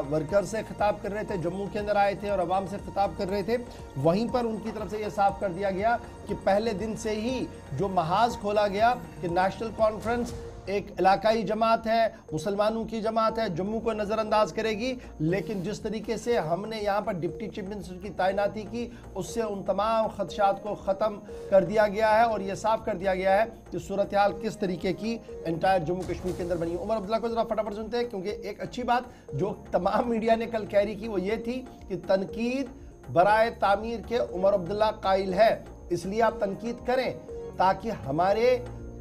वर्कर से खिताब कर रहे थे, जम्मू के अंदर आए थे और अवाम से खिताब कर रहे थे, वहीं पर उनकी तरफ से यह साफ कर दिया गया कि पहले दिन से ही जो महाज खोला गया कि नेशनल कॉन्फ्रेंस एक इलाकाई जमात है, मुसलमानों की जमात है, जम्मू को नज़रअंदाज करेगी, लेकिन जिस तरीके से हमने यहाँ पर डिप्टी चीफ मिनिस्टर की तैनाती की उससे उन तमाम खदशात को ख़त्म कर दिया गया है और यह साफ कर दिया गया है कि सूरत हाल किस तरीके की एंटायर जम्मू कश्मीर के अंदर बनी है। उमर अब्दुल्ला को ज़रा फटाफट सुनते हैं, क्योंकि एक अच्छी बात जो तमाम मीडिया ने कल कैरी की वो ये थी कि तनकीद बराए तामीर के उमर अब्दुल्ला कायल है, इसलिए आप तनकीद करें ताकि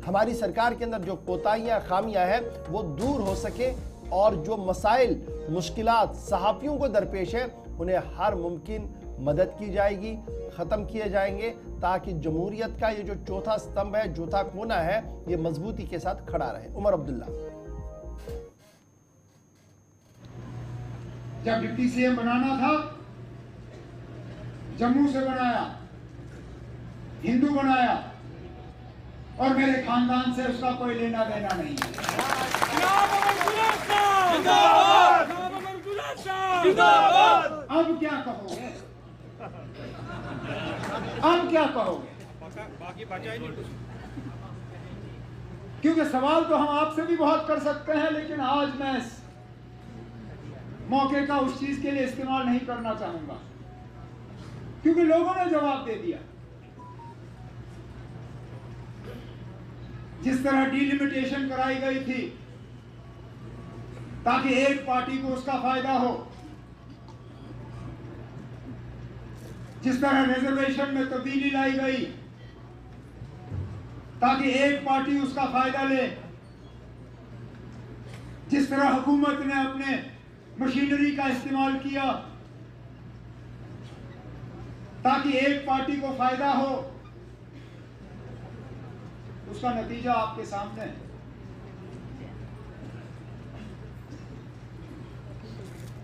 हमारी सरकार के अंदर जो कोताहियाँ खामियाँ हैं वो दूर हो सके और जो मसाइल मुश्किलात सहाफ़ियों को दरपेश है उन्हें हर मुमकिन मदद की जाएगी, ख़त्म किए जाएंगे ताकि जमहूरियत का ये जो चौथा स्तंभ है, चौथा कोना है, ये मजबूती के साथ खड़ा रहे। उमर अब्दुल्ला जब डिप्टी सीएम बनाना था जम्मू से बनाया, हिंदू बनाया और मेरे खानदान से उसका कोई लेना देना नहीं है। अब क्या कहोगे? अब क्या कहोगे? क्योंकि सवाल तो हम आपसे भी बहुत कर सकते हैं, लेकिन आज मैं इस मौके का उस चीज के लिए इस्तेमाल नहीं करना चाहूंगा, क्योंकि लोगों ने जवाब दे दिया। जिस तरह डिलिमिटेशन कराई गई थी ताकि एक पार्टी को उसका फायदा हो, जिस तरह रिजर्वेशन में तब्दीली लाई गई ताकि एक पार्टी उसका फायदा ले, जिस तरह हुकूमत ने अपने मशीनरी का इस्तेमाल किया ताकि एक पार्टी को फायदा हो, उसका नतीजा आपके सामने है।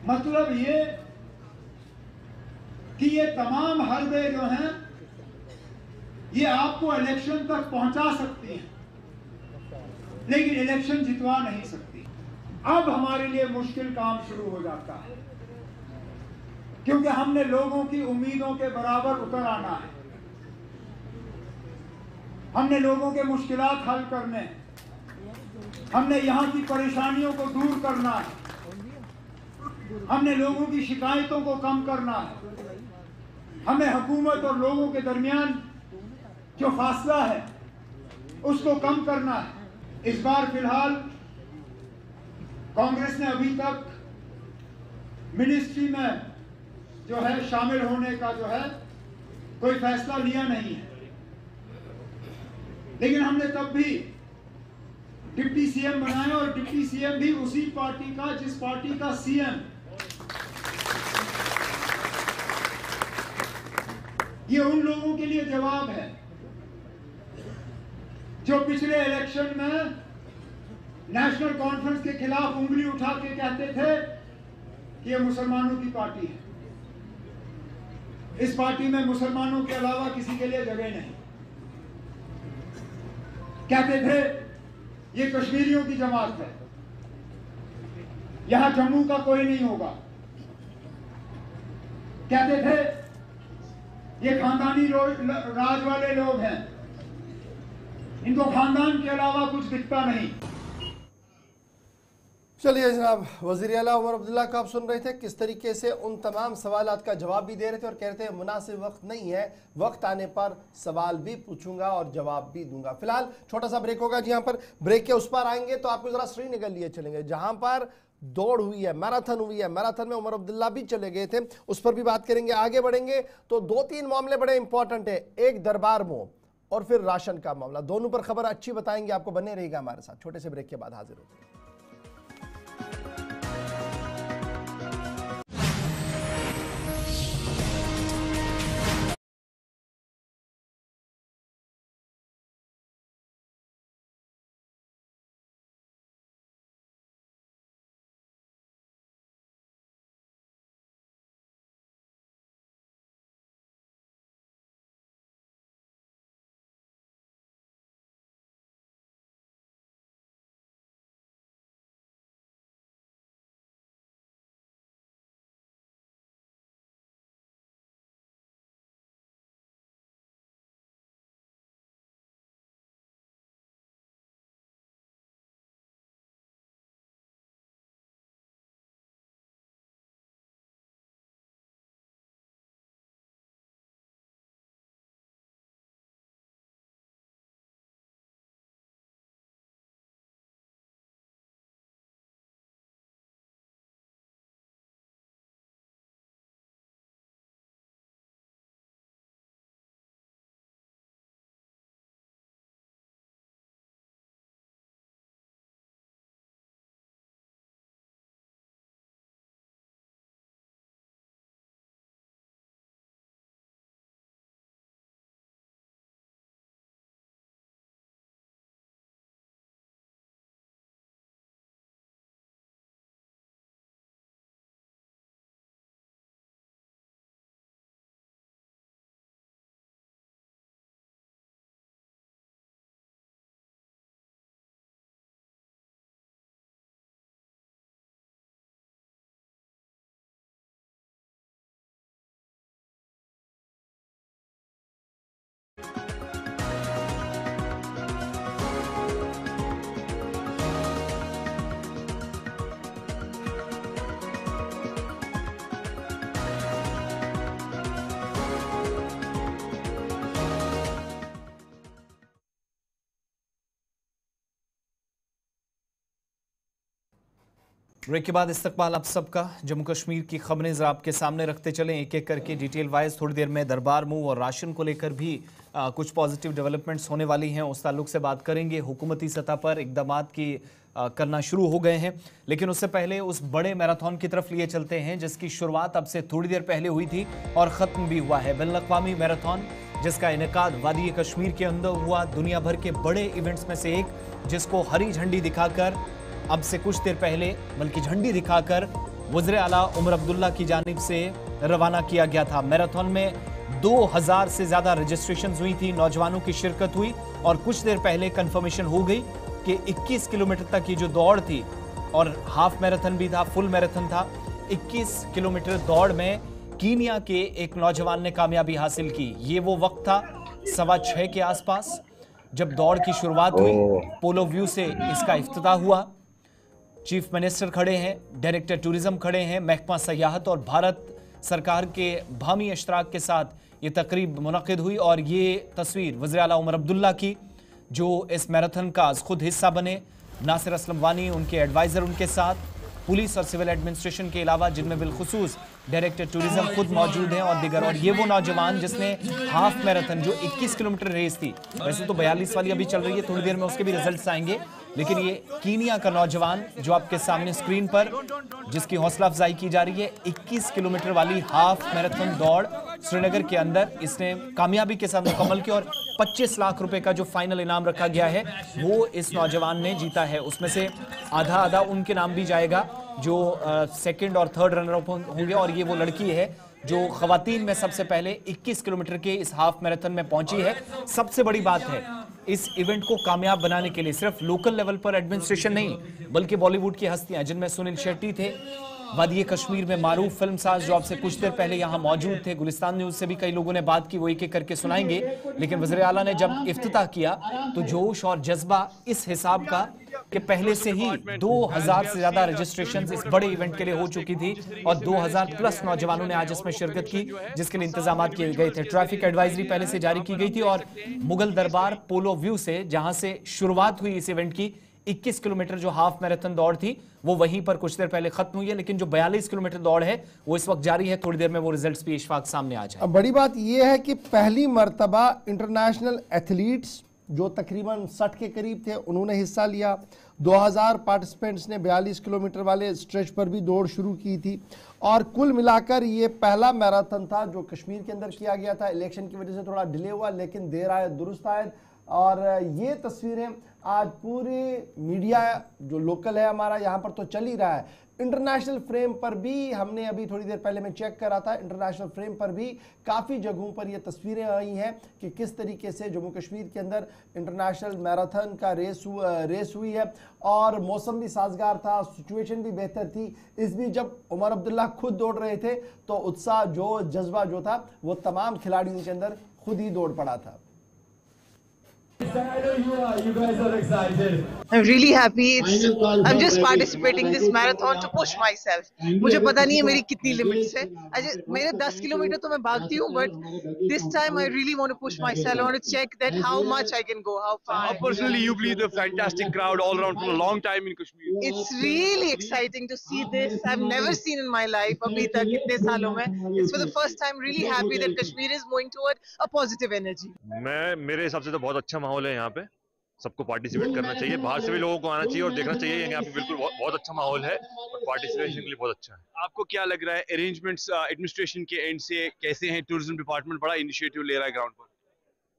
मतलब ये कि ये तमाम हरबे जो हैं ये आपको इलेक्शन तक पहुंचा सकती हैं, लेकिन इलेक्शन जितवा नहीं सकती। अब हमारे लिए मुश्किल काम शुरू हो जाता है, क्योंकि हमने लोगों की उम्मीदों के बराबर उतर आना है। हमने लोगों के मुश्किलात हल करने, हमने यहाँ की परेशानियों को दूर करना है, हमने लोगों की शिकायतों को कम करना है, हमें हुकूमत और लोगों के दरमियान जो फासला है उसको कम करना है। इस बार फिलहाल कांग्रेस ने अभी तक मिनिस्ट्री में जो है शामिल होने का जो है कोई फैसला लिया नहीं है, लेकिन हमने तब भी डिप्टी सीएम बनाया और डिप्टी सीएम भी उसी पार्टी का जिस पार्टी का सीएम। ये उन लोगों के लिए जवाब है जो पिछले इलेक्शन में नेशनल कॉन्फ्रेंस के खिलाफ उंगली उठा के कहते थे कि ये मुसलमानों की पार्टी है, इस पार्टी में मुसलमानों के अलावा किसी के लिए जगह नहीं। कहते थे ये कश्मीरियों की जमात है, यहां जम्मू का कोई नहीं होगा। कहते थे ये खानदानी राज वाले लोग हैं, इनको खानदान के अलावा कुछ दिखता नहीं। चलिए जनाब, वज़ीर आला उमर अब्दुल्ला को आप सुन रहे थे किस तरीके से उन तमाम सवालात का जवाब भी दे रहे थे और कह रहे थे मुनासिब वक्त नहीं है, वक्त आने पर सवाल भी पूछूंगा और जवाब भी दूंगा। फिलहाल छोटा सा ब्रेक होगा जी। यहाँ पर ब्रेक के उस पार आएंगे तो आपको जरा श्रीनगर लिए चलेंगे जहां पर दौड़ हुई है, मैराथन हुई है। मैराथन में उमर अब्दुल्ला भी चले गए थे, उस पर भी बात करेंगे। आगे बढ़ेंगे तो 2-3 मामले बड़े इंपॉर्टेंट है, एक दरबार मोह और फिर राशन का मामला, दोनों पर खबर अच्छी बताएंगे आपको। बने रहेगा हमारे साथ। छोटे से ब्रेक के बाद हाजिर होते हैं। ब्रेक के बाद इस्तकबाल आप सबका। जम्मू कश्मीर की खबरें जरा आपके सामने रखते चलें एक एक करके डिटेल वाइज। थोड़ी देर में दरबार मूव और राशन को लेकर भी कुछ पॉजिटिव डेवलपमेंट्स होने वाली हैं, उस ताल्लुक से बात करेंगे। हुकूमती सतह पर इकदामात की करना शुरू हो गए हैं, लेकिन उससे पहले उस बड़े मैराथन की तरफ लिए चलते हैं जिसकी शुरुआत अब से थोड़ी देर पहले हुई थी और ख़त्म भी हुआ है। बैनुल-अक़वामी मैराथन जिसका इनेकाद वादी कश्मीर के अंदर हुआ, दुनिया भर के बड़े इवेंट्स में से एक, जिसको हरी झंडी दिखाकर अब से कुछ देर पहले बल्कि झंडी दिखाकर वज़ीर आला उमर अब्दुल्ला की जानिब से रवाना किया गया था। मैराथन में 2000 से ज़्यादा रजिस्ट्रेशन हुई थी, नौजवानों की शिरकत हुई और कुछ देर पहले कंफर्मेशन हो गई कि 21 किलोमीटर तक की जो दौड़ थी, और हाफ मैराथन भी था, फुल मैराथन था, 21 किलोमीटर दौड़ में कीनिया के एक नौजवान ने कामयाबी हासिल की। ये वो वक्त था 6:15 के आसपास जब दौड़ की शुरुआत हुई। पोलो व्यू से इसका इफ्तिताह हुआ। चीफ मिनिस्टर खड़े हैं, डायरेक्टर टूरिज्म खड़े हैं, महकमा सयाहत और भारत सरकार के भामी इश्तराक के साथ ये तकरीब मुनक़िद हुई। और ये तस्वीर वज़ीर आला उमर अब्दुल्ला की, जो इस मैराथन का खुद हिस्सा बने, नासिर असलम वानी उनके एडवाइज़र उनके साथ, पुलिस और सिविल एडमिनिस्ट्रेशन के अलावा जिनमें बिलखुसूस डायरेक्टर टूरिज्म खुद मौजूद हैं और दिगर। और ये वो नौजवान जिसने हाफ मैराथन जो 21 किलोमीटर रेस थी, वैसे तो 42 वाली अभी चल रही है, थोड़ी देर में उसके भी रिजल्ट्स आएंगे, लेकिन ये कीनिया का नौजवान जो आपके सामने स्क्रीन पर जिसकी हौसला अफजाई की जा रही है, 21 किलोमीटर वाली हाफ मैराथन दौड़ श्रीनगर के अंदर इसने कामयाबी के साथ मुकम्मल की और 25 लाख रुपए का जो फाइनल इनाम रखा गया है वो इस नौजवान ने जीता है। उसमें से आधा उनके नाम भी जाएगा जो सेकंड और थर्ड रनर अप होंगे। और ये वो लड़की है जो खवातीन में सबसे पहले 21 किलोमीटर के इस हाफ मैराथन में पहुंची है। सबसे बड़ी बात है, इस इवेंट को कामयाब बनाने के लिए सिर्फ लोकल लेवल पर एडमिनिस्ट्रेशन नहीं, बल्कि बॉलीवुड की हस्तियां जिनमें सुनील शेट्टी थे, वादी कश्मीर में मारूफ फिल्म साज जो आपसे कुछ देर पहले यहाँ मौजूद थे, गुलिस्तान न्यूज से भी कई लोगों ने बात की, वो एक एक करके सुनाएंगे। लेकिन वज़ीर आला ने जब इफ्तिताह किया तो जोश और जज्बा इस हिसाब का कि पहले से ही 2000 से ज्यादा रजिस्ट्रेशन इस बड़े इवेंट के लिए हो चुकी थी और 2000 प्लस नौजवानों ने आज इसमें शिरकत की, जिसके लिए इंतजाम किए गए थे। ट्रैफिक एडवाइजरी पहले से जारी की गई थी और मुगल दरबार पोलो व्यू से जहां से शुरुआत हुई इस इवेंट की, 21 किलोमीटर जो हाफ मैराथन दौड़ थी वो वहीं पर कुछ देर पहले खत्म हुई है, लेकिन जो 42 किलोमीटर दौड़ है वो इस वक्त जारी है। थोड़ी देर में वो रिजल्ट्स भी इशफाक सामने आ जाए। बड़ी बात यह है कि पहली मर्तबा इंटरनेशनल एथलीट्स जो तकरीबन 60 के करीब थे उन्होंने हिस्सा लिया। 2000 पार्टिसिपेंट्स ने 42 किलोमीटर वाले स्ट्रेच पर भी दौड़ शुरू की थी और कुल मिलाकर ये पहला मैराथन था जो कश्मीर के अंदर किया गया था। इलेक्शन की वजह से थोड़ा डिले हुआ, लेकिन देर आए दुरुस्त आए। और ये तस्वीरें आज पूरे मीडिया जो लोकल है हमारा यहाँ पर तो चल ही रहा है। इंटरनेशनल फ्रेम पर भी हमने अभी थोड़ी देर पहले मैं चेक करा था, इंटरनेशनल फ्रेम पर भी काफ़ी जगहों पर ये तस्वीरें आई हैं कि किस तरीके से जम्मू कश्मीर के अंदर इंटरनेशनल मैराथन का रेस हुई है। और मौसम भी साजगार था, सिचुएशन भी बेहतर थी। इस बीच जब उमर अब्दुल्ला खुद दौड़ रहे थे तो उत्साह जो जज्बा जो था वो तमाम खिलाड़ियों के अंदर खुद ही दौड़ पड़ा था। You guys are excited. I'm really happy. I'm just participating this marathon to push myself. मुझे पता नहीं है मेरी कितनी लिमिट्स है। मेरे 10 किलोमीटर तो मैं भागती हूँ, but this time I really want to push myself. I want to check that how much I can go, how far. Personally, you believe the fantastic crowd all around for a long time in Kashmir. It's really exciting to see this. I've never seen in my life अभी तक इतने सालों में. It's for the first time. Really happy that Kashmir is moving toward a positive energy. मेरे हिसाब से तो बहुत अच्छा माहौल है यहाँ पे, सबको पार्टिसिपेट करना चाहिए, बाहर से भी लोगों को आना चाहिए और देखना चाहिए। यहाँ पे बिल्कुल बहुत अच्छा माहौल है और पार्टिसिपेशन के लिए बहुत अच्छा है। आपको क्या लग रहा है अरेंजमेंट्स एडमिनिस्ट्रेशन के एंड से कैसे हैं? टूरिज्म डिपार्टमेंट बड़ा इनिशिएटिव ले रहा है ग्राउंड पर।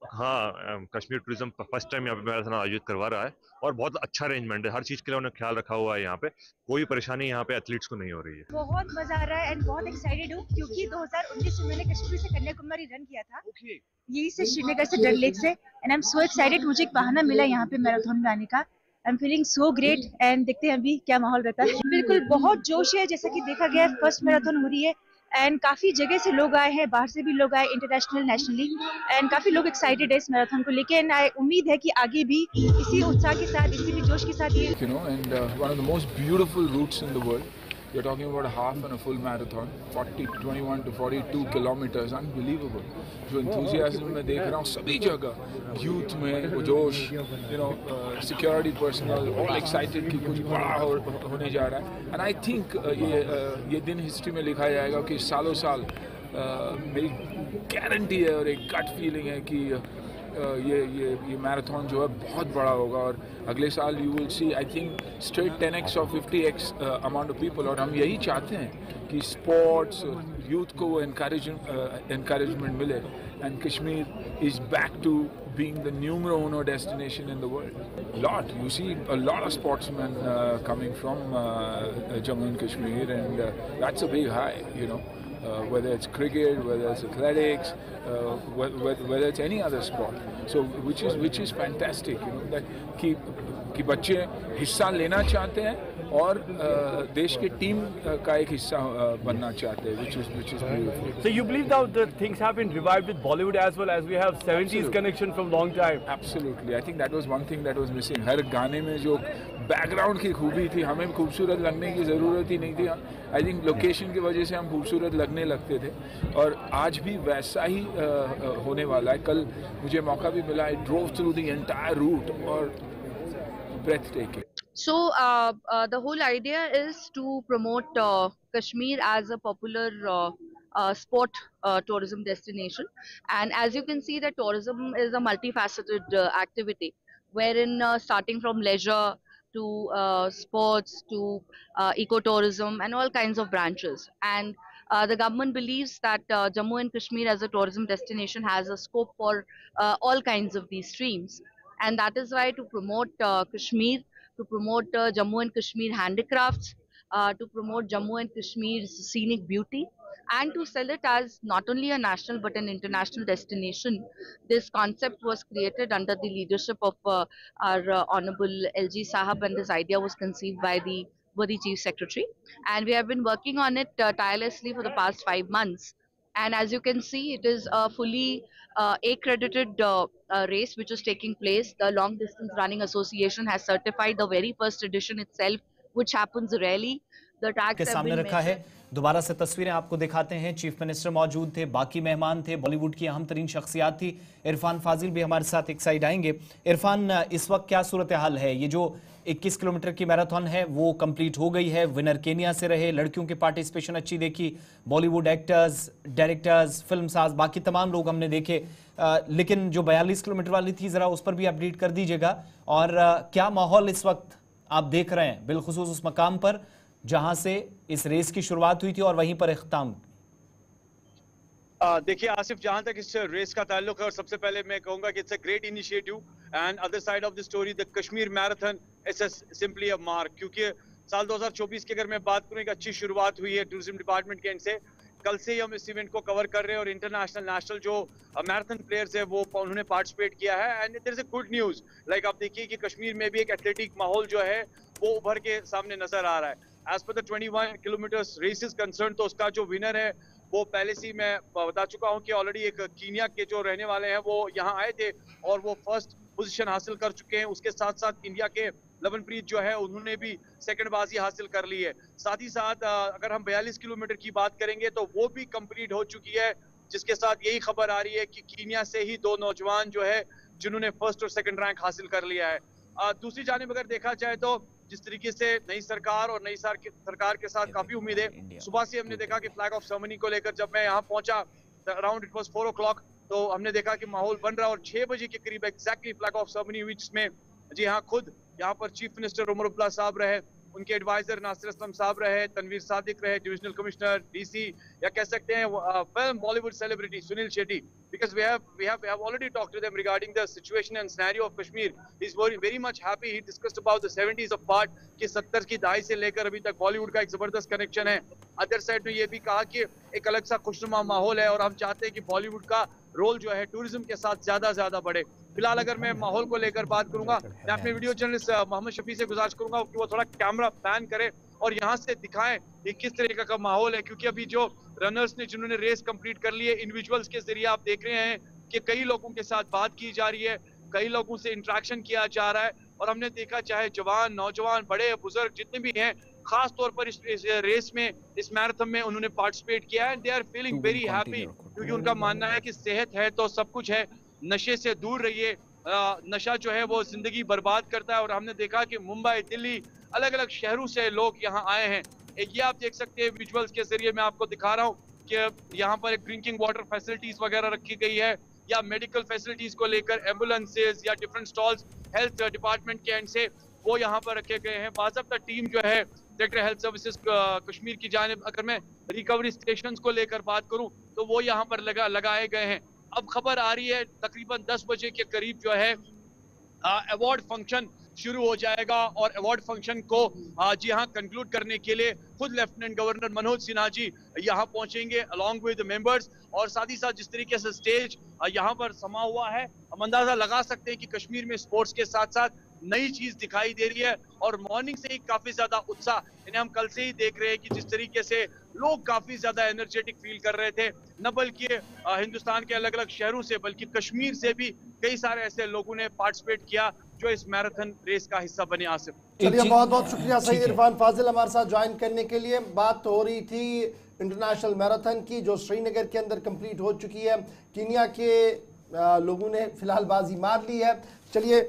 हाँ, कश्मीर टूरिज्म फर्स्ट टाइम यहाँ पे मैराथन आयोजित करवा रहा है और बहुत अच्छा अरेंजमेंट है, हर चीज़ के लिए उन्होंने ख्याल रखा हुआ है। यहाँ पे कोई परेशानी यहाँ पे एथलीट्स को नहीं हो रही है। बहुत मजा आ रहा है एंड बहुत एक्साइटेड हूँ क्योंकि 2019 में मैंने कश्मीर से कन्याकुमारी रन किया था, यही से श्रीनगर से डल लेक से, and I am so excited. मुझे एक बहाना मिला यहाँ पे मैराथन में आने का। I am feeling so great and देखते हैं अभी क्या माहौल रहता है। बिल्कुल बहुत जोश है, जैसा कि देखा गया फर्स्ट मैराथन हो रही है एंड काफी जगह से लोग आए हैं, बाहर से भी लोग आए, इंटरनेशनल नेशनली, एंड काफी लोग एक्साइटेड है इस मैराथन को लेके। एंड उम्मीद है कि आगे भी इसी उत्साह के साथ, इसी भी जोश के साथ ये and one of the most beautiful routes in the world. You're talking about a half and a full marathon, 21 to 42 kilometers, unbelievable. जो enthusiasm मैं देख रहा हूँ सभी जगह, youth में वो जोश, security personnel, all excited कि कुछ बड़ा होने जा रहा है. And I think ये दिन हिस्ट्री में लिखा जाएगा कि सालों साल मेरी गारंटी है और एक गट फीलिंग है कि ये मैराथन जो है बहुत बड़ा होगा और अगले साल you will see I think straight 10x और 50x अमाउंट ऑफ पीपल. और हम यही चाहते हैं कि स्पोर्ट्स यूथ को वो encouragement मिले and Kashmir is back to being the numero uno destination in the world. You see a lot of sportsmen coming from Jammu and Kashmir, and that's a big high, whether it's cricket, whether it's athletics, whether it's any other sport. So which is fantastic, that कि बच्चे हिस्सा लेना चाहते हैं और देश की team का एक हिस्सा बनना चाहते हैं, which is beautiful. So you believe that the things have been revived with Bollywood as well, as we have 70s connection from long time? Absolutely. I think that was one thing that was missing. हर गाने में जो background की खूबी थी, हमें खूबसूरत लगने की ज़रूरत ही नहीं थी. आई थिंक लोकेशन की वजह से हम खूबसूरत लगने लगते थे और आज भी वैसा ही होने वाला है. कल मुझे मौका भी मिला, I drove through the entire route और breathtaking. So the whole idea is to promote Kashmir as a popular sport tourism destination, and as you can see that tourism is a multifaceted activity wherein starting from leisure to sports to ecotourism and all kinds of branches, and the government believes that Jammu and Kashmir as a tourism destination has a scope for all kinds of these streams. And that is why to promote Kashmir, to promote Jammu and Kashmir handicrafts, to promote Jammu and Kashmir's scenic beauty, and to sell it as not only a national but an international destination, this concept was created under the leadership of our Honorable LG Sahab, and this idea was conceived by the worthy Chief Secretary. And we have been working on it tirelessly for the past 5 months. And as you can see, it is a fully accredited race which is taking place. The Long Distance Running Association has certified the very first edition itself, which happens rarely. The tags के सामने रखा है. दोबारा से तस्वीरें आपको दिखाते हैं. चीफ मिनिस्टर मौजूद थे, बाकी मेहमान थे, बॉलीवुड की अहम तरीन शख्सियात थी. इरफान फाजिल भी हमारे साथ एक साइड आएंगे. इरफान, इस वक्त क्या सूरत हाल है? ये जो 21 किलोमीटर की मैराथन है वो कंप्लीट हो गई है. विनर केनिया से रहे, लड़कियों की पार्टिसिपेशन अच्छी देखी, बॉलीवुड एक्टर्स, डायरेक्टर्स, फिल्म साज, बाकी तमाम लोग हमने देखे. लेकिन जो 42 किलोमीटर वाली थी, जरा उस पर भी अपडेट कर दीजिएगा. और क्या माहौल इस वक्त आप देख रहे हैं, बिलखुसूस उस मकाम पर जहां से इस रेस की शुरुआत हुई थी और वहीं पर इख्तिताम? देखिए आसिफ, जहां तक इस रेस का ताल्लुक है, और सबसे पहले मैं कहूंगा कि it's a great initiative, and other side of the story the Kashmir marathon it's simply a mark. क्योंकि साल 2024 की अगर मैं बात करूं, एक अच्छी शुरुआत हुई है टूरिज्म डिपार्टमेंट के एंड से. कल से ही हम इस इवेंट को कवर कर रहे हैं और इंटरनेशनल नेशनल जो मैराथन प्लेयर्स है वो उन्होंने पार्टिसिपेट किया है. And there is a good news, like आप देखिए कि कश्मीर में भी एक एथलेटिक माहौल जो है वो उभर के सामने नजर आ रहा है. As per the 21 kilometres race is concern, तो उसका जो विनर है वो पहले से ही मैं बता चुका हूं कि ऑलरेडी एक कीनिया के जो रहने वाले हैं वो यहाँ आए थे और वो फर्स्ट पोजीशन हासिल कर चुके हैं. उसके साथ साथ इंडिया के लवनप्रीत जो है उन्होंने भी सेकंड बाजी हासिल कर ली है. साथ ही साथ अगर हम 42 किलोमीटर की बात करेंगे तो वो भी कंप्लीट हो चुकी है, जिसके साथ यही खबर आ रही है कि कीनिया से ही 2 नौजवान जो है जिन्होंने फर्स्ट और सेकंड रैंक हासिल कर लिया है. दूसरी जानिब अगर देखा जाए तो जिस तरीके से नई सरकार और नई सरकार के साथ काफी उम्मीद है. सुबह से हमने देखा कि फ्लैग ऑफ सेरेमनी को लेकर जब मैं यहाँ पहुंचा अराउंड इट वाज 4 o'clock, तो हमने देखा कि माहौल बन रहा है और 6 बजे के करीब एग्जैक्टली फ्लैग ऑफ सेरेमनी हुई, जिसमें जी हाँ खुद यहाँ पर चीफ मिनिस्टर उमर अब्दुल्ला साहब रहे, उनके एडवाइजर नासिर असलम साहब रहे, तनवीर सादिक रहे, डिविजनल कमिश्नर डीसी, या कह सकते हैं film Bollywood celebrity Sunil Shetty, because we have already talked to them regarding the situation and scenario of Kashmir. He's very much happy. He discussed about the 70s of part कि 70 की दहाई से लेकर अभी तक बॉलीवुड का एक जबरदस्त कनेक्शन है. अदर साइड में ये भी कहा कि एक अलग सा खुशनुमा माहौल है और हम चाहते हैं कि बॉलीवुड का रोल जो है टूरिज्म के साथ ज्यादा बढ़े. फिलहाल अगर मैं माहौल को लेकर बात करूंगा, मैं अपने वीडियो जर्नलिस्ट मोहम्मद शफी से गुजारिश करूंगा कि वो थोड़ा कैमरा पैन करे और यहाँ से दिखाएं कि किस तरीके का माहौल है. क्योंकि अभी जो रनर्स ने जिन्होंने रेस कंप्लीट कर ली है, इंडिविजुअल्स के जरिए आप देख रहे हैं कि कई लोगों के साथ बात की जा रही है, कई लोगों से इंटरेक्शन किया जा रहा है और हमने देखा चाहे जवान, नौजवान, बड़े, बुजुर्ग जितने भी हैं खास तौर पर इस रेस में, इस मैराथन में उन्होंने पार्टिसिपेट किया है। They are feeling very happy, क्योंकि उनका मानना है कि सेहत है तो सब कुछ है, नशे से दूर रहिए। नशा जो है वो जिंदगी बर्बाद करता है। और हमने देखा कि मुंबई, दिल्ली, अलग अलग शहरों से लोग यहाँ आए हैं। ये आप देख सकते हैं विजुअल्स के जरिए, मैं आपको दिखा रहा हूँ कि यहाँ पर एक ड्रिंकिंग वाटर फैसिलिटीज वगैरह रखी गई है, या मेडिकल फैसिलिटीज को लेकर एम्बुलेंसेज या डिफरेंट स्टॉल्स हेल्थ डिपार्टमेंट के एंड से वो यहाँ पर रखे गए हैं। बाज़ाब्ता टीम जो है सेक्रेटरी हेल्थ सर्विसेज कश्मीर की जानिब, अगर मैं रिकवरी स्टेशंस को लेकर बात करूं तो वो यहाँ पर लगाए गए हैं। अब खबर आ रही है तकरीबन 10 बजे के करीब जो है अवार्ड फंक्शन शुरू हो जाएगा, और अवार्ड फंक्शन को जी हाँ कंक्लूड करने के लिए खुद लेफ्टिनेंट गवर्नर मनोज सिन्हा जी यहाँ पहुंचेंगे अलॉन्ग विद मेंबर्स। और साथ ही साथ जिस तरीके से स्टेज यहाँ पर समा हुआ है, हम अंदाजा लगा सकते हैं कि कश्मीर में स्पोर्ट्स के साथ साथ नई चीज दिखाई दे रही है। और मॉर्निंग से ही काफी ज्यादा उत्साह, इन्हें हम कल से ही देख रहे हैं कि जिस तरीके से लोग काफी ज्यादा एनर्जेटिक फील कर रहे थे, न बल्कि हिंदुस्तान के अलग अलग शहरों से बल्कि कश्मीर से भी कई सारे ऐसे लोगों ने पार्टिसिपेट किया जो इस मैराथन रेस का हिस्सा बने। आसिफ, चलिए बहुत बहुत शुक्रिया सईद इरफान फाजिल हमारे साथ ज्वाइन करने के लिए। बात तो हो रही थी इंटरनेशनल मैराथन की जो श्रीनगर के अंदर कंप्लीट हो चुकी है, कीनिया के लोगों ने फिलहाल बाजी मार ली है। चलिए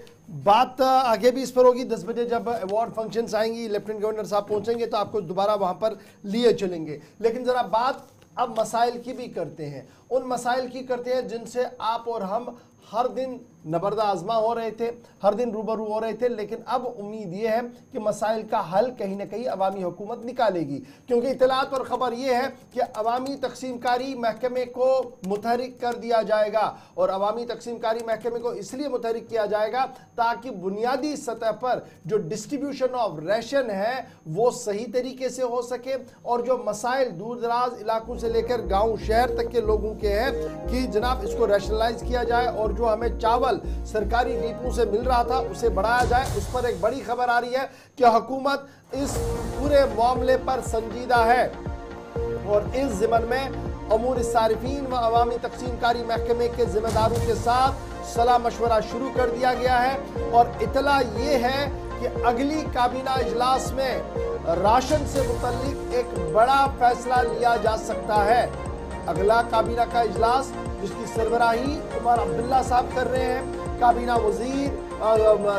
बात आगे भी इस पर होगी। 10 बजे जब अवार्ड फंक्शंस आएंगी, लेफ्टिनेंट गवर्नर साहब पहुंचेंगे तो आपको दोबारा वहां पर लिए चलेंगे। लेकिन जरा बात अब मसाइल की भी करते हैं, उन मसाइल की करते हैं जिनसे आप और हम हर दिन नबर्दा आजमा हो रहे थे, हर दिन रूबरू हो रहे थे। लेकिन अब उम्मीद ये है कि मसाइल का हल कहीं ना कहीं अवामी हुकूमत निकालेगी, क्योंकि इतलात और ख़बर ये है कि अवामी तकसीमकारी महकमे को मुतहरिक कर दिया जाएगा। और अवामी तकसीमकारी महकमे को इसलिए मुतहरिक किया जाएगा ताकि बुनियादी सतह पर जो डिस्ट्रीब्यूशन ऑफ राशन है वो सही तरीके से हो सके, और जो मसाइल दूर दराज इलाकों से लेकर गाँव शहर तक के लोगों के हैं कि जनाब इसको रैशनलाइज किया जाए, और जो हमें चावल सरकारी डिपो से मिल रहा था उसे बढ़ाया जाए। उस पर एक बड़ी खबर आ रही है कि हुकूमत इस पूरे मामले पर संजीदा है, और इस ज़िम्मन में अमूर सारिफीन व अवामी तकसीमकारी महकमे के जिम्मेदारों के साथ सलाह मशवरा शुरू कर दिया गया है। और इतला ये है कि अगली काबीना इजलास में राशन से मुतल्लिक एक बड़ा फैसला लिया जा सकता है। अगला काबीना का इजलास जिसकी सरबराही उमर अब्दुल्ला साहब कर रहे हैं, काबीना वजीर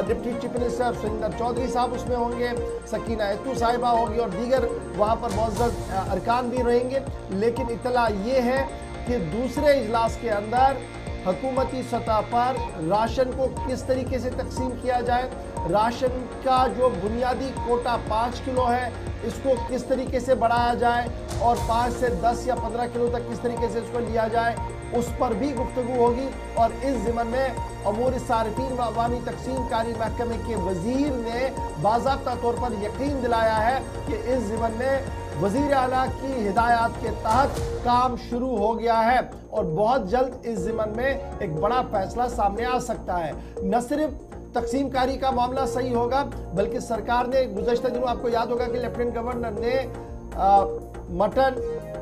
deputy chief minister Surinder Chaudhary साहब उसमें होंगे, सकीना एतू साहिबा होगी और दीगर वहाँ पर मुअज़्ज़ज़ अरकान भी रहेंगे। लेकिन इतला ये है कि दूसरे इजलास के अंदर हुकूमती सतह पर राशन को किस तरीके से तकसीम किया जाए, राशन का जो बुनियादी कोटा 5 किलो है इसको किस तरीके से बढ़ाया जाए, और 5 से 10 या 15 किलो तक किस तरीके से इसको लिया जाए, उस पर भी गुफ्तगू होगी। और इस ज़िम्मन में अमूर सारिफीन व अवामी तकसीमकारी महकमे के वज़ीर ने बाज़ाब्ता तौर पर यकीन दिलाया है कि इस ज़िम्मन में वज़ीर आला की हिदायत के तहत काम शुरू हो गया है, और बहुत जल्द इस ज़िम्मन में एक बड़ा फैसला सामने आ सकता है। न सिर्फ तकसीमकारी का मामला सही होगा, बल्कि सरकार ने गुज़श्ता दिनों आपको याद होगा कि लेफ्टिनेंट गवर्नर ने मटन,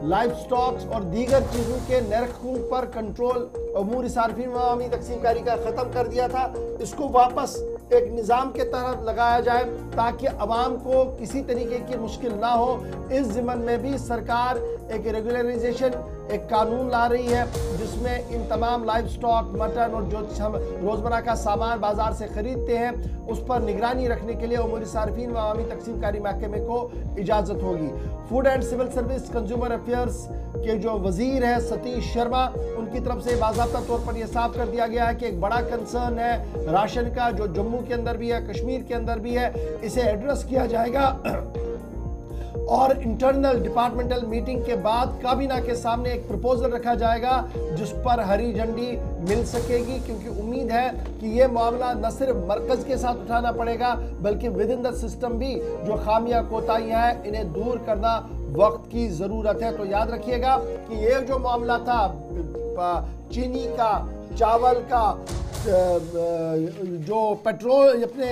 लाइव स्टॉक्स और दीगर चीज़ों के नरखों पर कंट्रोल अमूर सारिफीन व अवामी तकसीमकारी का ख़त्म कर दिया था। इसको वापस एक निज़ाम के तहत लगाया जाए ताकि अवाम को किसी तरीके की मुश्किल ना हो। इस ज़िम्मन में भी सरकार एक रेगुलराइजेशन, एक कानून ला रही है जिसमें इन तमाम लाइव स्टॉक, मटन और जो हम रोज़मर्रा का सामान बाज़ार से ख़रीदते हैं उस पर निगरानी रखने के लिए अमूर सारिफीन व अवामी तकसीमकारी महकमे को इजाज़त होगी। Food and civil service consumer affairs के जो वज़ीर हैं सतीश शर्मा, उनकी तरफ से बाज़ाब्ता तौर पर यह साफ कर दिया गया है कि एक बड़ा कंसर्न है राशन का, जो जम्मू के अंदर भी है, कश्मीर के अंदर भी है, इसे एड्रेस किया जाएगा। और इंटरनल डिपार्टमेंटल मीटिंग के बाद काबीना के सामने एक प्रपोजल रखा जाएगा जिस पर हरी झंडी मिल सकेगी, क्योंकि उम्मीद है कि ये मामला न सिर्फ मरकज के साथ उठाना पड़ेगा बल्कि विद इन द सिस्टम भी जो खामियां कोताहियां हैं इन्हें दूर करना वक्त की ज़रूरत है। तो याद रखिएगा कि ये जो मामला था चीनी का, चावल का, जो पेट्रोल अपने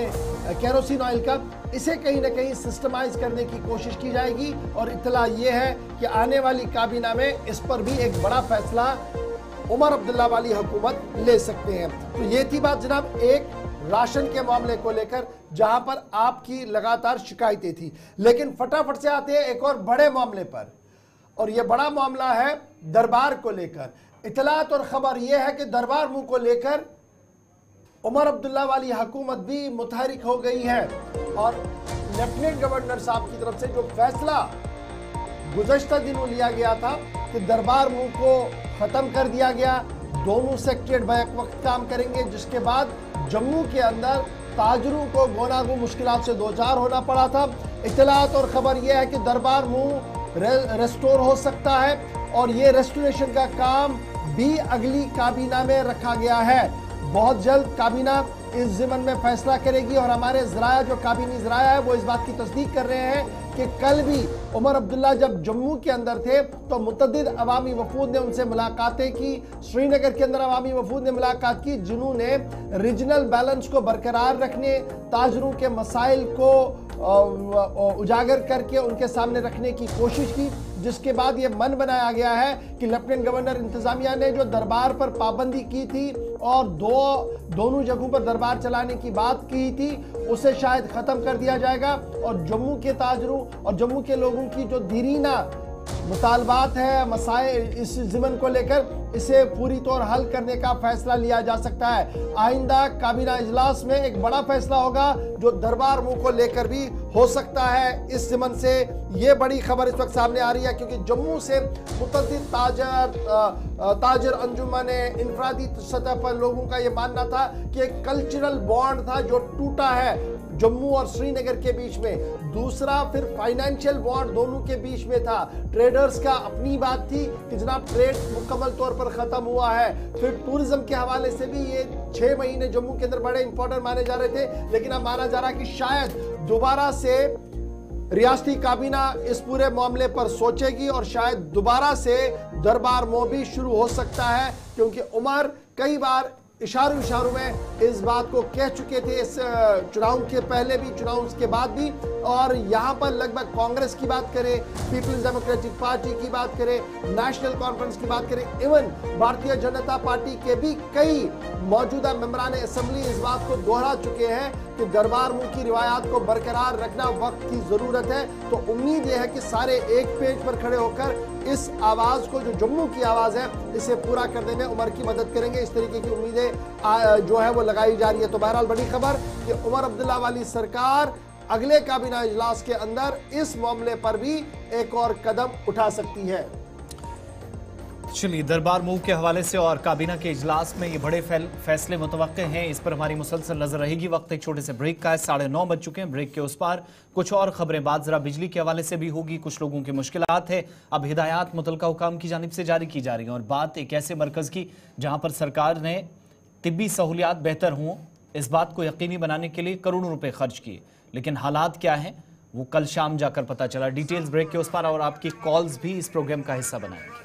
केरोसिन ऑयल का, इसे कहीं ना कहीं सिस्टमाइज करने की कोशिश की जाएगी। और इत्तला ये है कि आने वाली काबीना में इस पर भी एक बड़ा फैसला उमर अब्दुल्ला वाली हुकूमत ले सकते हैं। तो ये थी बात जनाब एक राशन के मामले को लेकर, जहां पर आपकी लगातार शिकायतें थी। लेकिन फटाफट से आते हैं एक और बड़े मामले पर, और यह बड़ा मामला है दरबार को लेकर। इतलात और खबर यह है कि दरबार मुंह को लेकर उमर अब्दुल्ला वाली हुकूमत भी मुतहरिक हो गई है, और लेफ्टिनेंट गवर्नर साहब की तरफ से जो फैसला गुज़श्ता दिनों लिया गया था कि दरबार मुंह को ख़त्म कर दिया गया, दोनों सेक्रेटरीट बैक वक्त काम करेंगे, जिसके बाद जम्मू के अंदर ताजरों को गोनागो मुश्किलात से दो चार होना पड़ा था। इतलात और ख़बर यह है कि दरबार मुंह रेस्टोर हो सकता है, और ये रेस्टोरेशन का काम भी अगली काबीना में रखा गया है। बहुत जल्द काबीना इस ज़िमन में फैसला करेगी, और हमारे ज़राया जो काबीनी ज़राया है वो इस बात की तस्दीक कर रहे हैं कि कल भी उमर अब्दुल्ला जब जम्मू के अंदर थे तो मुतअद्दिद अवामी वफूद ने उनसे मुलाकातें की। श्रीनगर के अंदर अवामी वफूद ने मुलाकात की, जिन्होंने रीजनल बैलेंस को बरकरार रखने, ताजरों के मसाइल को उजागर करके उनके सामने रखने की कोशिश की, जिसके बाद ये मन बनाया गया है कि लेफ्टिनेंट गवर्नर इंतजामिया ने जो दरबार पर पाबंदी की थी और दोनों जगहों पर दरबार चलाने की बात की थी, उसे शायद ख़त्म कर दिया जाएगा, और जम्मू के ताजरों और जम्मू के लोगों की जो दीरीना मुतालबात है, मसाइल इस ज़िमन को लेकर, इसे पूरी तौर हल करने का फैसला लिया जा सकता है। आइंदा काबीना इजलास में एक बड़ा फैसला होगा जो दरबार मुंह को लेकर भी हो सकता है। इस ज़िमन से ये बड़ी खबर इस वक्त सामने आ रही है, क्योंकि जम्मू से मुतअद्दिद ताजर अंजुमन इनफरादी सतह पर लोगों का ये मानना था कि एक कल्चरल बॉन्ड था जो टूटा है जम्मू और श्रीनगर के बीच में। दूसरा फिर फाइनेंशियल बॉन्ड दोनों के बीच में था। ट्रेडर्स का अपनी बात थी कि जनाब ट्रेड मुकम्मल तौर पर ख़त्म हुआ है। फिर टूरिज्म के हवाले से भी ये 6 महीने जम्मू के अंदर बड़े इंपॉर्टेंट माने जा रहे थे, लेकिन अब माना जा रहा है कि शायद दोबारा से रियासती काबीना इस पूरे मामले पर सोचेगी, और शायद दोबारा से दरबार मोह भी शुरू हो सकता है, क्योंकि उमर कई बार इशारों में इस बात को कह चुके थे, इस चुनाव के पहले भी, चुनाव के बाद भी। और यहाँ पर लगभग कांग्रेस की बात करें, पीपल्स डेमोक्रेटिक पार्टी की बात करें, नेशनल कॉन्फ्रेंस की बात करें, इवन भारतीय जनता पार्टी के भी कई मौजूदा मेंबरान असेंबली इस बात को दोहरा चुके हैं कि दरबार मुंह की रिवायात को बरकरार रखना वक्त की ज़रूरत है। तो उम्मीद यह है कि सारे एक पेज पर खड़े होकर इस आवाज़ को, जो जम्मू की आवाज़ है, इसे पूरा करने में उमर की मदद करेंगे। इस तरीके की उम्मीदें जो है वो लगाई जा रही है। तो बहरहाल बड़ी खबर कि उमर अब्दुल्ला वाली सरकार अगले काबीना इजलास के अंदर इस मामले पर भी एक और कदम उठा सकती है। चलिए, दरबार मुंह के हवाले से और काबीना के इजलास में ये बड़े फैसले मुतवक्के हैं, इस पर हमारी मुसलसल नजर रहेगी। वक्त एक छोटे से ब्रेक का है, 9:30 बज चुके हैं। ब्रेक के उस पार कुछ और खबरें, बात जरा बिजली के हवाले से भी होगी। कुछ लोगों की मुश्किलात है, अब हिदायत मुतलका हुकाम की जानिब से जारी की जा रही हैं, और बात एक ऐसे मरकज़ की जहाँ पर सरकार ने तिब्बी सहूलियात बेहतर हों, इस बात को यकीनी बनाने के लिए करोड़ों रुपए खर्च किए, लेकिन हालात क्या हैं वो कल शाम जाकर पता चला। डिटेल्स ब्रेक के उस पार, और आपकी कॉल्स भी इस प्रोग्राम का हिस्सा बनाएंगे।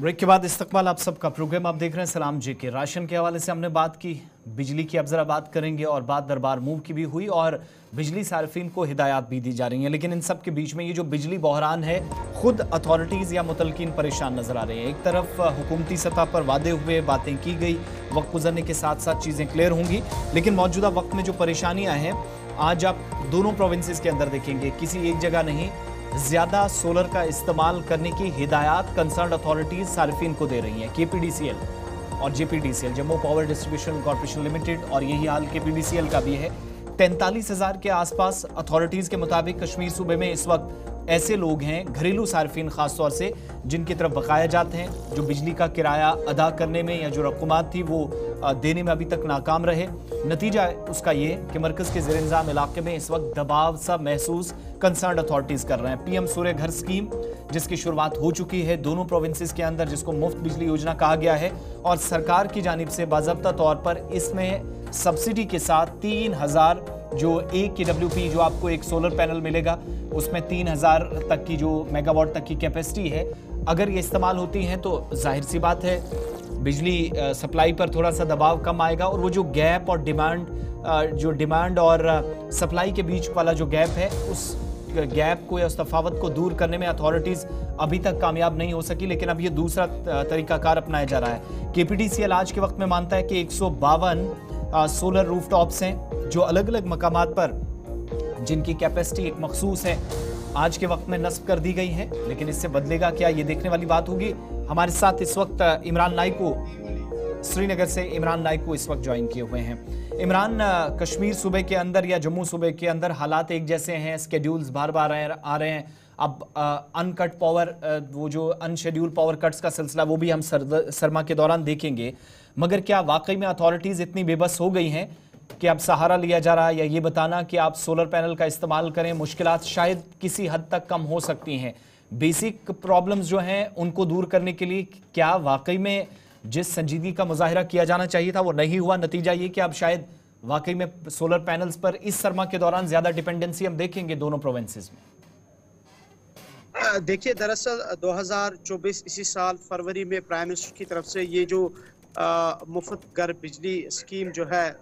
ब्रेक के बाद इस्तकबाल आप सबका। प्रोग्राम आप देख रहे हैं सलाम जी के। राशन के हवाले से हमने बात की, बिजली की अब जरा बात करेंगे और बात दरबार मूव की भी हुई और बिजली सार्फिन को हिदायत भी दी जा रही हैं। लेकिन इन सब के बीच में ये जो बिजली बहरान है, खुद अथॉरिटीज़ या मुतलकिन परेशान नजर आ रहे हैं। एक तरफ हुकूमती सतह पर वादे हुए, बातें की गई, वक्त गुजरने के साथ साथ चीज़ें क्लियर होंगी, लेकिन मौजूदा वक्त में जो परेशानियाँ हैं आज आप दोनों प्रोविंसेस के अंदर देखेंगे, किसी एक जगह नहीं, ज्यादा सोलर का इस्तेमाल करने की हिदायत कंसर्न अथॉरिटीज सार्फिन को दे रही हैं। KPDCL और JPDCL, Jammu power distribution corporation limited, और यही हाल KPDCL का भी है। 43,000 के आसपास अथॉरिटीज के मुताबिक कश्मीर सूबे में इस वक्त ऐसे लोग हैं, घरेलू सार्फिन खासतौर से, जिनकी तरफ बकाया जाते हैं, जो बिजली का किराया अदा करने में या जो रकूमात थी वो देने में अभी तक नाकाम रहे। नतीजा उसका ये कि मरकज़ के ज़ेर इंतज़ाम इलाके में इस वक्त दबाव सा महसूस कंसर्न अथॉरिटीज़ कर रहे हैं। PM सूर्य घर स्कीम, जिसकी शुरुआत हो चुकी है दोनों प्रोविंसेस के अंदर, जिसको मुफ्त बिजली योजना कहा गया है, और सरकार की जानिब से बाज़ाब्ता तौर पर इसमें सब्सिडी के साथ 3,000 जो 1 KWP जो आपको एक सोलर पैनल मिलेगा, उसमें 3,000 तक की जो मेगावाट तक की कैपेसिटी है, अगर ये इस्तेमाल होती हैं तो जाहिर सी बात है बिजली सप्लाई पर थोड़ा सा दबाव कम आएगा, और वो जो गैप और डिमांड और सप्लाई के बीच वाला जो गैप है, उस गैप को या उस तफावत को दूर करने में अथॉरिटीज़ अभी तक कामयाब नहीं हो सकी। लेकिन अब ये दूसरा तरीकाकार अपनाया जा रहा है। KPDCL आज के वक्त में मानता है कि 152 सोलर रूफटॉप्स हैं जो अलग अलग मकामात पर, जिनकी कैपेसिटी एक मखसूस है, आज के वक्त में नस्ब कर दी गई है। लेकिन इससे बदलेगा क्या, ये देखने वाली बात होगी। हमारे साथ इस वक्त इमरान नाइक को, श्रीनगर से इमरान नाइक को इस वक्त ज्वाइन किए हुए हैं। इमरान, कश्मीर सूबे के अंदर या जम्मू सूबे के अंदर हालात एक जैसे हैं, स्केड्यूल्स बार बार आ रहे हैं। अब अनकट पावर, वो जो अनशेड्यूल पावर कट्स का सिलसिला, वो भी हम सरमा के दौरान देखेंगे। मगर क्या वाकई में अथॉरिटीज़ इतनी बेबस हो गई हैं कि अब सहारा लिया जा रहा है, या ये बताना कि आप सोलर पैनल का इस्तेमाल करें, मुश्किलात शायद किसी हद तक कम हो सकती हैं? बेसिक प्रॉब्लम्स जो हैं उनको दूर करने के लिए क्या वाकई में जिस संजीदगी का मुजाहिरा किया जाना चाहिए था वो नहीं हुआ? नतीजा ये कि अब शायद वाकई में सोलर पैनल्स पर इस सरमा के दौरान ज्यादा डिपेंडेंसी हम देखेंगे दोनों प्रोविंसेस में। देखिए, दरअसल 2024 इसी साल फरवरी में प्राइम मिनिस्टर की तरफ से ये जो मुफ्त घर बिजली स्कीम जो है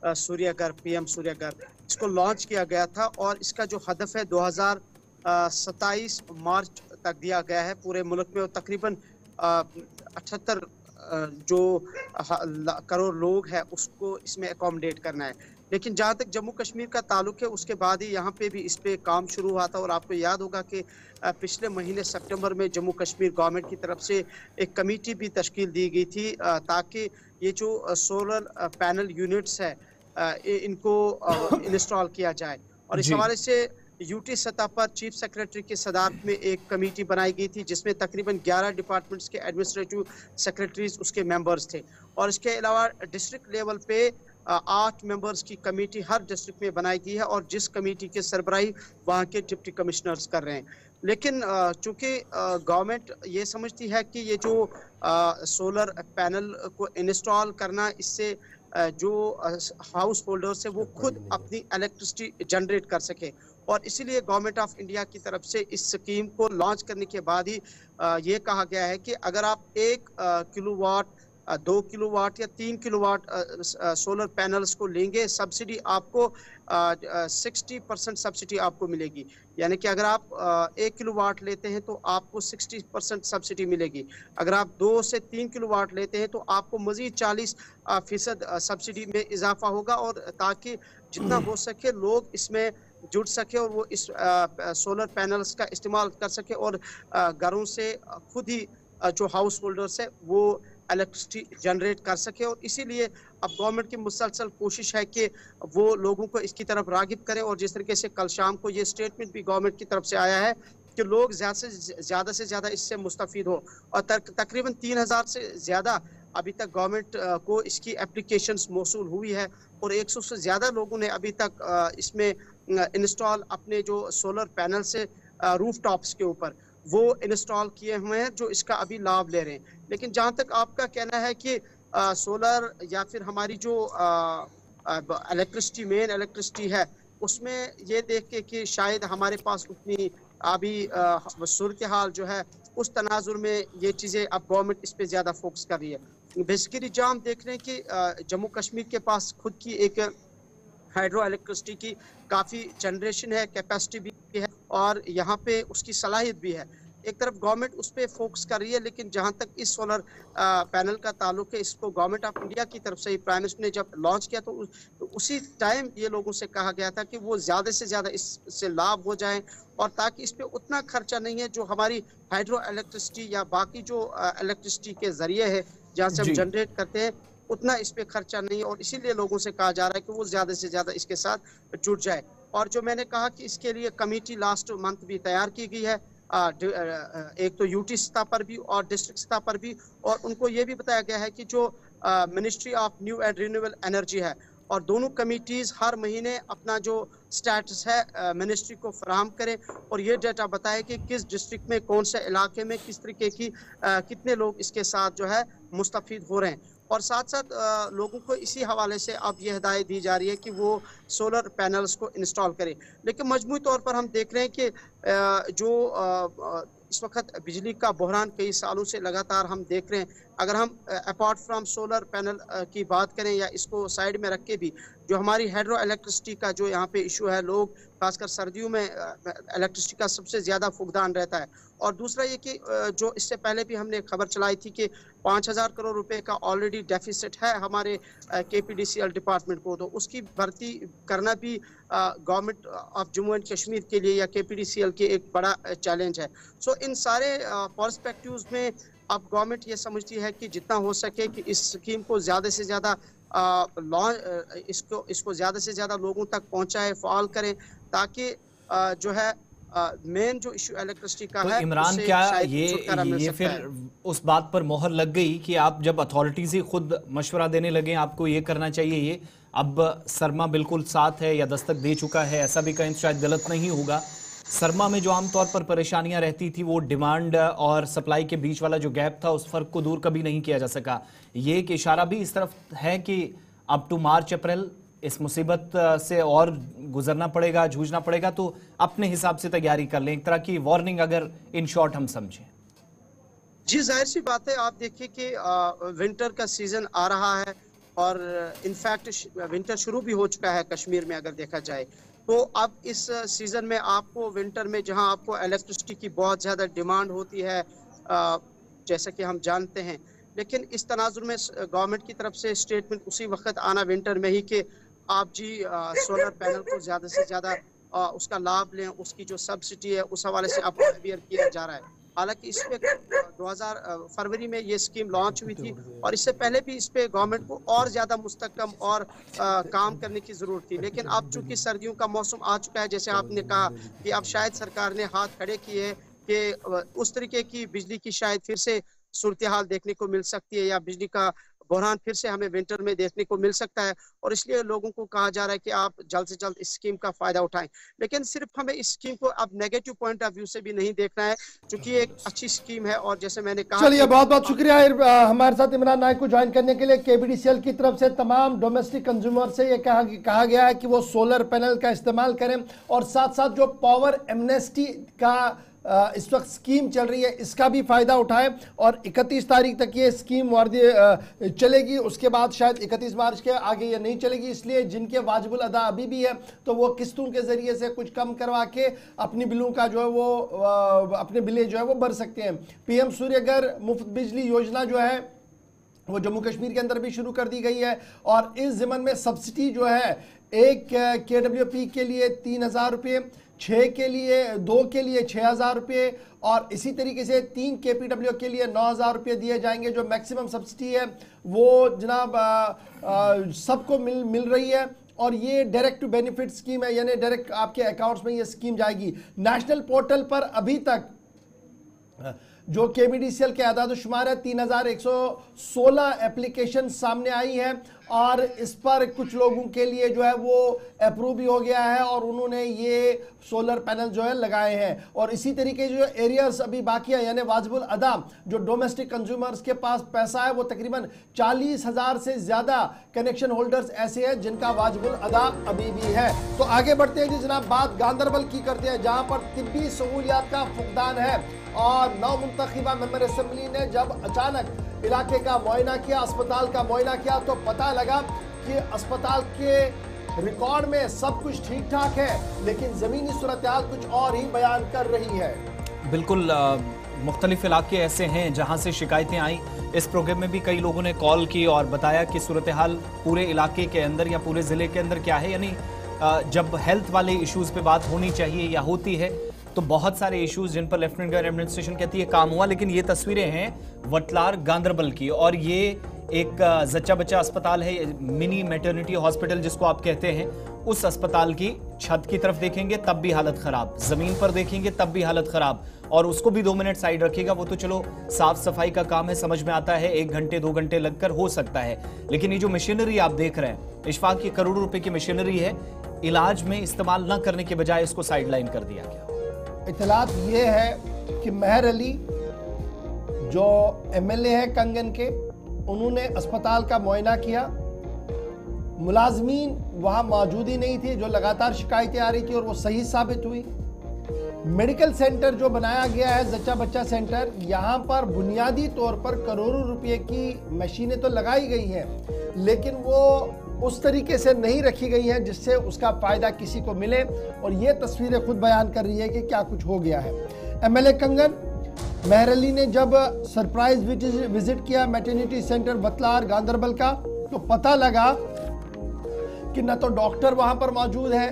सूर्य घर, PM सूर्य घर, इसको लॉन्च किया गया था, और इसका जो हदफ है 2027 मार्च तक दिया गया है पूरे मुल्क में, और तकरीबन 78 जो करोड़ लोग हैं उसको इसमें अकोमोडेट करना है। लेकिन जहाँ तक जम्मू कश्मीर का ताल्लुक है, उसके बाद ही यहाँ पे भी इस पे काम शुरू हुआ था, और आपको याद होगा कि पिछले महीने सितंबर में जम्मू कश्मीर गवर्नमेंट की तरफ से एक कमेटी भी तश्कील दी गई थी ताकि ये जो सोलर पैनल यूनिट्स है इनको इंस्टॉल किया जाए। और इस हवाले से UT सतह पर चीफ सेक्रेटरी की सदारत में एक कमेटी बनाई गई थी, जिसमें तकरीबन 11 डिपार्टमेंट्स के एडमिनिस्ट्रेटिव सेक्रेटरीज उसके मेंबर्स थे, और इसके अलावा डिस्ट्रिक्ट लेवल पे 8 मेंबर्स की कमेटी हर डिस्ट्रिक्ट में बनाई गई है, और जिस कमेटी के सरबराही वहाँ के डिप्टी कमिश्नर्स कर रहे हैं। लेकिन चूंकि गवर्नमेंट ये समझती है कि ये जो सोलर पैनल को इंस्टॉल करना, इससे जो हाउस होल्डर्स है वो खुद अपनी इलेक्ट्रिसिटी जनरेट कर सके, और इसीलिए गवर्नमेंट ऑफ इंडिया की तरफ से इस स्कीम को लॉन्च करने के बाद ही ये कहा गया है कि अगर आप 1 किलोवाट, 2 किलोवाट या 3 किलोवाट सोलर पैनल्स को लेंगे, सब्सिडी आपको 60% सब्सिडी आपको मिलेगी। यानी कि अगर आप 1 किलोवाट लेते हैं तो आपको 60% सब्सिडी मिलेगी। अगर आप 2 से 3 किलोवाट लेते हैं तो आपको मज़ीद 40% सब्सिडी में इजाफा होगा, और ताकि जितना हो सके लोग इसमें जुड़ सके और वो इस सोलर पैनल्स का इस्तेमाल कर सके, और घरों से खुद ही जो हाउस होल्डर्स है वो इलेक्ट्रिसिटी जनरेट कर सके। और इसीलिए अब गवर्नमेंट की मुसलसल कोशिश है कि वो लोगों को इसकी तरफ रागिब करें, और जिस तरीके से कल शाम को ये स्टेटमेंट भी गवर्नमेंट की तरफ से आया है कि लोग ज़्यादा से ज़्यादा इससे मुस्तफ़ीद हो, और तकरीबन 3,000 से ज़्यादा अभी तक गवर्नमेंट को इसकी एप्लीकेशंस मौसूल हुई है, और 100 से ज़्यादा लोगों ने अभी तक इसमें इंस्टॉल अपने जो सोलर पैनल से रूफटॉप्स के ऊपर वो इंस्टॉल किए हुए हैं, जो इसका अभी लाभ ले रहे हैं। लेकिन जहाँ तक आपका कहना है कि सोलर या फिर हमारी जो इलेक्ट्रिसिटी, मेन इलेक्ट्रिसिटी है, उसमें ये देख के कि शायद हमारे पास उतनी अभी सूरत हाल जो है उस तनाजुर में ये चीज़ें अब गवर्नमेंट इस पे ज़्यादा फोकस कर रही है। बेसिकली जो हम देख रहे हैं कि जम्मू कश्मीर के पास खुद की एक हाइड्रो इलेक्ट्रिसिटी की काफ़ी जनरेशन है, कैपेसिटी भी है और यहाँ पे उसकी सलाहियत भी है। एक तरफ गवर्नमेंट उस पर फोकस कर रही है, लेकिन जहाँ तक इस सोलर पैनल का ताल्लुक है, इसको गवर्नमेंट ऑफ इंडिया की तरफ से ही प्राइम मिनिस्टर ने जब लॉन्च किया तो उसी टाइम ये लोगों से कहा गया था कि वो ज़्यादा से ज़्यादा इससे लाभ हो जाएं और ताकि इस पर उतना खर्चा नहीं है जो हमारी हाइड्रो इलेक्ट्रिसिटी या बाकी जो इलेक्ट्रिसिटी के ज़रिए है जहाँ से हम जनरेट करते हैं उतना इस पर खर्चा नहीं है और इसीलिए लोगों से कहा जा रहा है कि वो ज़्यादा से ज़्यादा इसके साथ जुड़ जाए। और जो मैंने कहा कि इसके लिए कमेटी लास्ट मंथ भी तैयार की गई है, एक तो यूटी सतह पर भी और डिस्ट्रिक्ट सतह पर भी, और उनको ये भी बताया गया है कि जो ministry of new and renewable energy है और दोनों कमिटीज़ हर महीने अपना जो स्टेटस है मिनिस्ट्री को फराहम करें और ये डाटा बताए कि किस डिस्ट्रिक्ट में कौन से इलाके में किस तरीके की कितने लोग इसके साथ जो है मुस्तफीद हो रहे हैं। और साथ साथ लोगों को इसी हवाले से अब ये हिदायत दी जा रही है कि वो सोलर पैनल्स को इंस्टॉल करें। लेकिन मजमूई तौर पर हम देख रहे हैं कि जो इस वक्त बिजली का बहरान कई सालों से लगातार हम देख रहे हैं, अगर हम अपार्ट फ्राम सोलर पैनल की बात करें या इसको साइड में रख के भी जो हमारी हाइड्रो इलेक्ट्रिसिटी का जो यहाँ पे इशू है, लोग खासकर सर्दियों में इलेक्ट्रिसिटी का सबसे ज़्यादा फुकदान रहता है। और दूसरा ये कि जो इससे पहले भी हमने खबर चलाई थी कि 5,000 करोड़ रुपए का ऑलरेडी डेफिसिट है हमारे KPDCL डिपार्टमेंट को, तो उसकी भर्ती करना भी government of Jammu and Kashmir के लिए या KPDCL के एक बड़ा चैलेंज है। सो इन सारे पर्सपेक्टिव्स में अब गवर्नमेंट ये समझती है कि जितना हो सके कि इस स्कीम को ज़्यादा से ज़्यादा इसको ज़्यादा से ज़्यादा लोगों तक पहुँचाए, फ़ाल करें, ताकि जो है मेन जो इशू इलेक्ट्रिसिटी का तो है इमरान, क्या ये फिर उस बात पर मोहर लग गई कि आप जब अथॉरिटी से खुद मशवरा देने लगे आपको ये करना चाहिए, ये अब सरमा बिल्कुल साथ है या दस्तक दे चुका है, ऐसा भी कहें शायद गलत नहीं होगा। सरमा में जो आमतौर पर परेशानियां रहती थी वो डिमांड और सप्लाई के बीच वाला जो गैप था उस फर्क को दूर कभी नहीं किया जा सका। ये एक इशारा भी इस तरफ है कि अप टू मार्च अप्रैल इस मुसीबत से और गुजरना पड़ेगा, जूझना पड़ेगा, तो अपने हिसाब से तैयारी कर लें, एक तरह की वार्निंग अगर इन शॉर्ट हम समझें। जी जाहिर सी बात है, आप देखिए कि विंटर का सीजन आ रहा है और इनफैक्ट विंटर शुरू भी हो चुका है कश्मीर में अगर देखा जाए तो। अब इस सीजन में आपको विंटर में जहां आपको इलेक्ट्रिसिटी की बहुत ज़्यादा डिमांड होती है जैसा कि हम जानते हैं, लेकिन इस तनाजुर में गवर्नमेंट की तरफ से स्टेटमेंट उसी वक्त आना विंटर में ही कि आप जी सोलर पैनल को ज़्यादा से ज़्यादा उसका लाभ लें, उसकी जो सब्सिडी है उस हवाले से आपको अवेयर किया जा रहा है। हालांकि इस पे 2000 फरवरी में ये स्कीम लॉन्च हुई थी और इससे पहले भी इस पे गवर्नमेंट को और ज़्यादा मुस्तकम और काम करने की ज़रूरत थी। लेकिन अब चूंकि सर्दियों का मौसम आ चुका है, जैसे आपने कहा कि अब शायद सरकार ने हाथ खड़े किए कि उस तरीके की बिजली की शायद फिर से सूरत हाल देखने को मिल सकती है या बिजली का बहरान फिर से हमें विंटर में देखने को मिल सकता है, और इसलिए लोगों को कहा जा रहा है कि आप जल्द से जल्द इस स्कीम का फायदा उठाएं। लेकिन सिर्फ हमें इस स्कीम को अब नेगेटिव पॉइंट ऑफ व्यू से भी नहीं देखना है, क्योंकि ये एक अच्छी स्कीम है और जैसे मैंने कहा। चलिए, बहुत बहुत शुक्रिया हमारे साथ इमरान नायक को ज्वाइन करने के लिए। KPDCL की तरफ से तमाम डोमेस्टिक कंज्यूमर से ये कहा गया है कि वो सोलर पैनल का इस्तेमाल करें और साथ साथ जो पावर एमनेस्टी का इस वक्त स्कीम चल रही है इसका भी फ़ायदा उठाएं और 31 तारीख तक ये स्कीम चलेगी। उसके बाद शायद 31 मार्च के आगे ये नहीं चलेगी, इसलिए जिनके वाजिबुल अदा अभी भी है तो वो किस्तों के ज़रिए से कुछ कम करवा के अपनी बिलों का जो है वो अपने बिलें जो है वो भर सकते हैं। PM सूर्यघर मुफ्त बिजली योजना जो है वो जम्मू कश्मीर के अंदर भी शुरू कर दी गई है और इस ज़िमन में सब्सिडी जो है एक KWP के लिए 3,000 रुपये, 2 के लिए 6,000 रुपये और इसी तरीके से 3 KPW के लिए 9,000 रुपये दिए जाएंगे। जो मैक्सिमम सब्सिडी है वो जनाब सबको मिल रही है और ये डायरेक्ट टू बेनिफिट स्कीम है, यानी डायरेक्ट आपके अकाउंट्स में ये स्कीम जाएगी। नेशनल पोर्टल पर अभी तक जो KPDCL के आदाद शुमार है 3,116 एप्लीकेशन सामने आई है और इस पर कुछ लोगों के लिए जो है वो अप्रूव भी हो गया है और उन्होंने ये सोलर पैनल जो है लगाए हैं। और इसी तरीके जो एरियर्स अभी बाकी है यानी वाजिबुल अदा, जो डोमेस्टिक कंज्यूमर्स के पास पैसा है वो तकरीबन 40,000 से ज़्यादा कनेक्शन होल्डर्स ऐसे हैं जिनका वाजिबुल अदा अभी भी है। तो आगे बढ़ते हैं जी जनाब, बात गांदरबल की करते हैं जहाँ पर तिब्बी सहूलियात का फुकदान है और नौमुंतखबा मेंबर असेंबली ने जब अचानक इलाके का मुआयना किया, अस्पताल का मुआयना किया, तो पता लगा कि अस्पताल के रिकॉर्ड में सब कुछ ठीक ठाक है लेकिन ज़मीनी सूरत हाल कुछ और ही बयान कर रही है। बिल्कुल मुख्तलिफ इलाके ऐसे हैं जहां से शिकायतें आई। इस प्रोग्राम में भी कई लोगों ने कॉल की और बताया कि सूरत हाल पूरे इलाके के अंदर या पूरे ज़िले के अंदर क्या है। यानी जब हेल्थ वाले इश्यूज़ पे बात होनी चाहिए या होती है तो बहुत सारे इश्यूज जिन पर लेफ्टिनेंट गवर्नर एडमिनिस्ट्रेशन कहती है काम हुआ, लेकिन ये तस्वीरें हैं वटलार गांदरबल की और ये एक जच्चा बच्चा अस्पताल है, मिनी मैटरनिटी हॉस्पिटल जिसको आप कहते हैं। उस अस्पताल की छत की तरफ देखेंगे तब भी हालत खराब, जमीन पर देखेंगे तब भी हालत खराब, और उसको भी 2 मिनट साइड रखिएगा, वो तो चलो साफ सफाई का काम है, समझ में आता है, 1 घंटे 2 घंटे लगकर हो सकता है। लेकिन ये जो मशीनरी आप देख रहे हैं, इशफाक की करोड़ों रुपए की मशीनरी है, इलाज में इस्तेमाल न करने के बजाय इसको साइडलाइन कर दिया गया। इतलात ये है कि महर अली जो MLA है कंगन के, उन्होंने अस्पताल का मुआयना किया, मुलाजमीन वहाँ मौजूद ही नहीं थे, जो लगातार शिकायतें आ रही थी और वो सही साबित हुई। मेडिकल सेंटर जो बनाया गया है जच्चा बच्चा सेंटर, यहाँ पर बुनियादी तौर पर करोड़ों रुपए की मशीनें तो लगाई गई हैं लेकिन वो उस तरीके से नहीं रखी गई हैं जिससे उसका फ़ायदा किसी को मिले, और ये तस्वीरें खुद बयान कर रही है कि क्या कुछ हो गया है। MLA कंगन महर अली ने जब सरप्राइज विजिट किया मैटरनिटी सेंटर वतलार गांदरबल का, तो पता लगा कि न तो डॉक्टर वहां पर मौजूद है,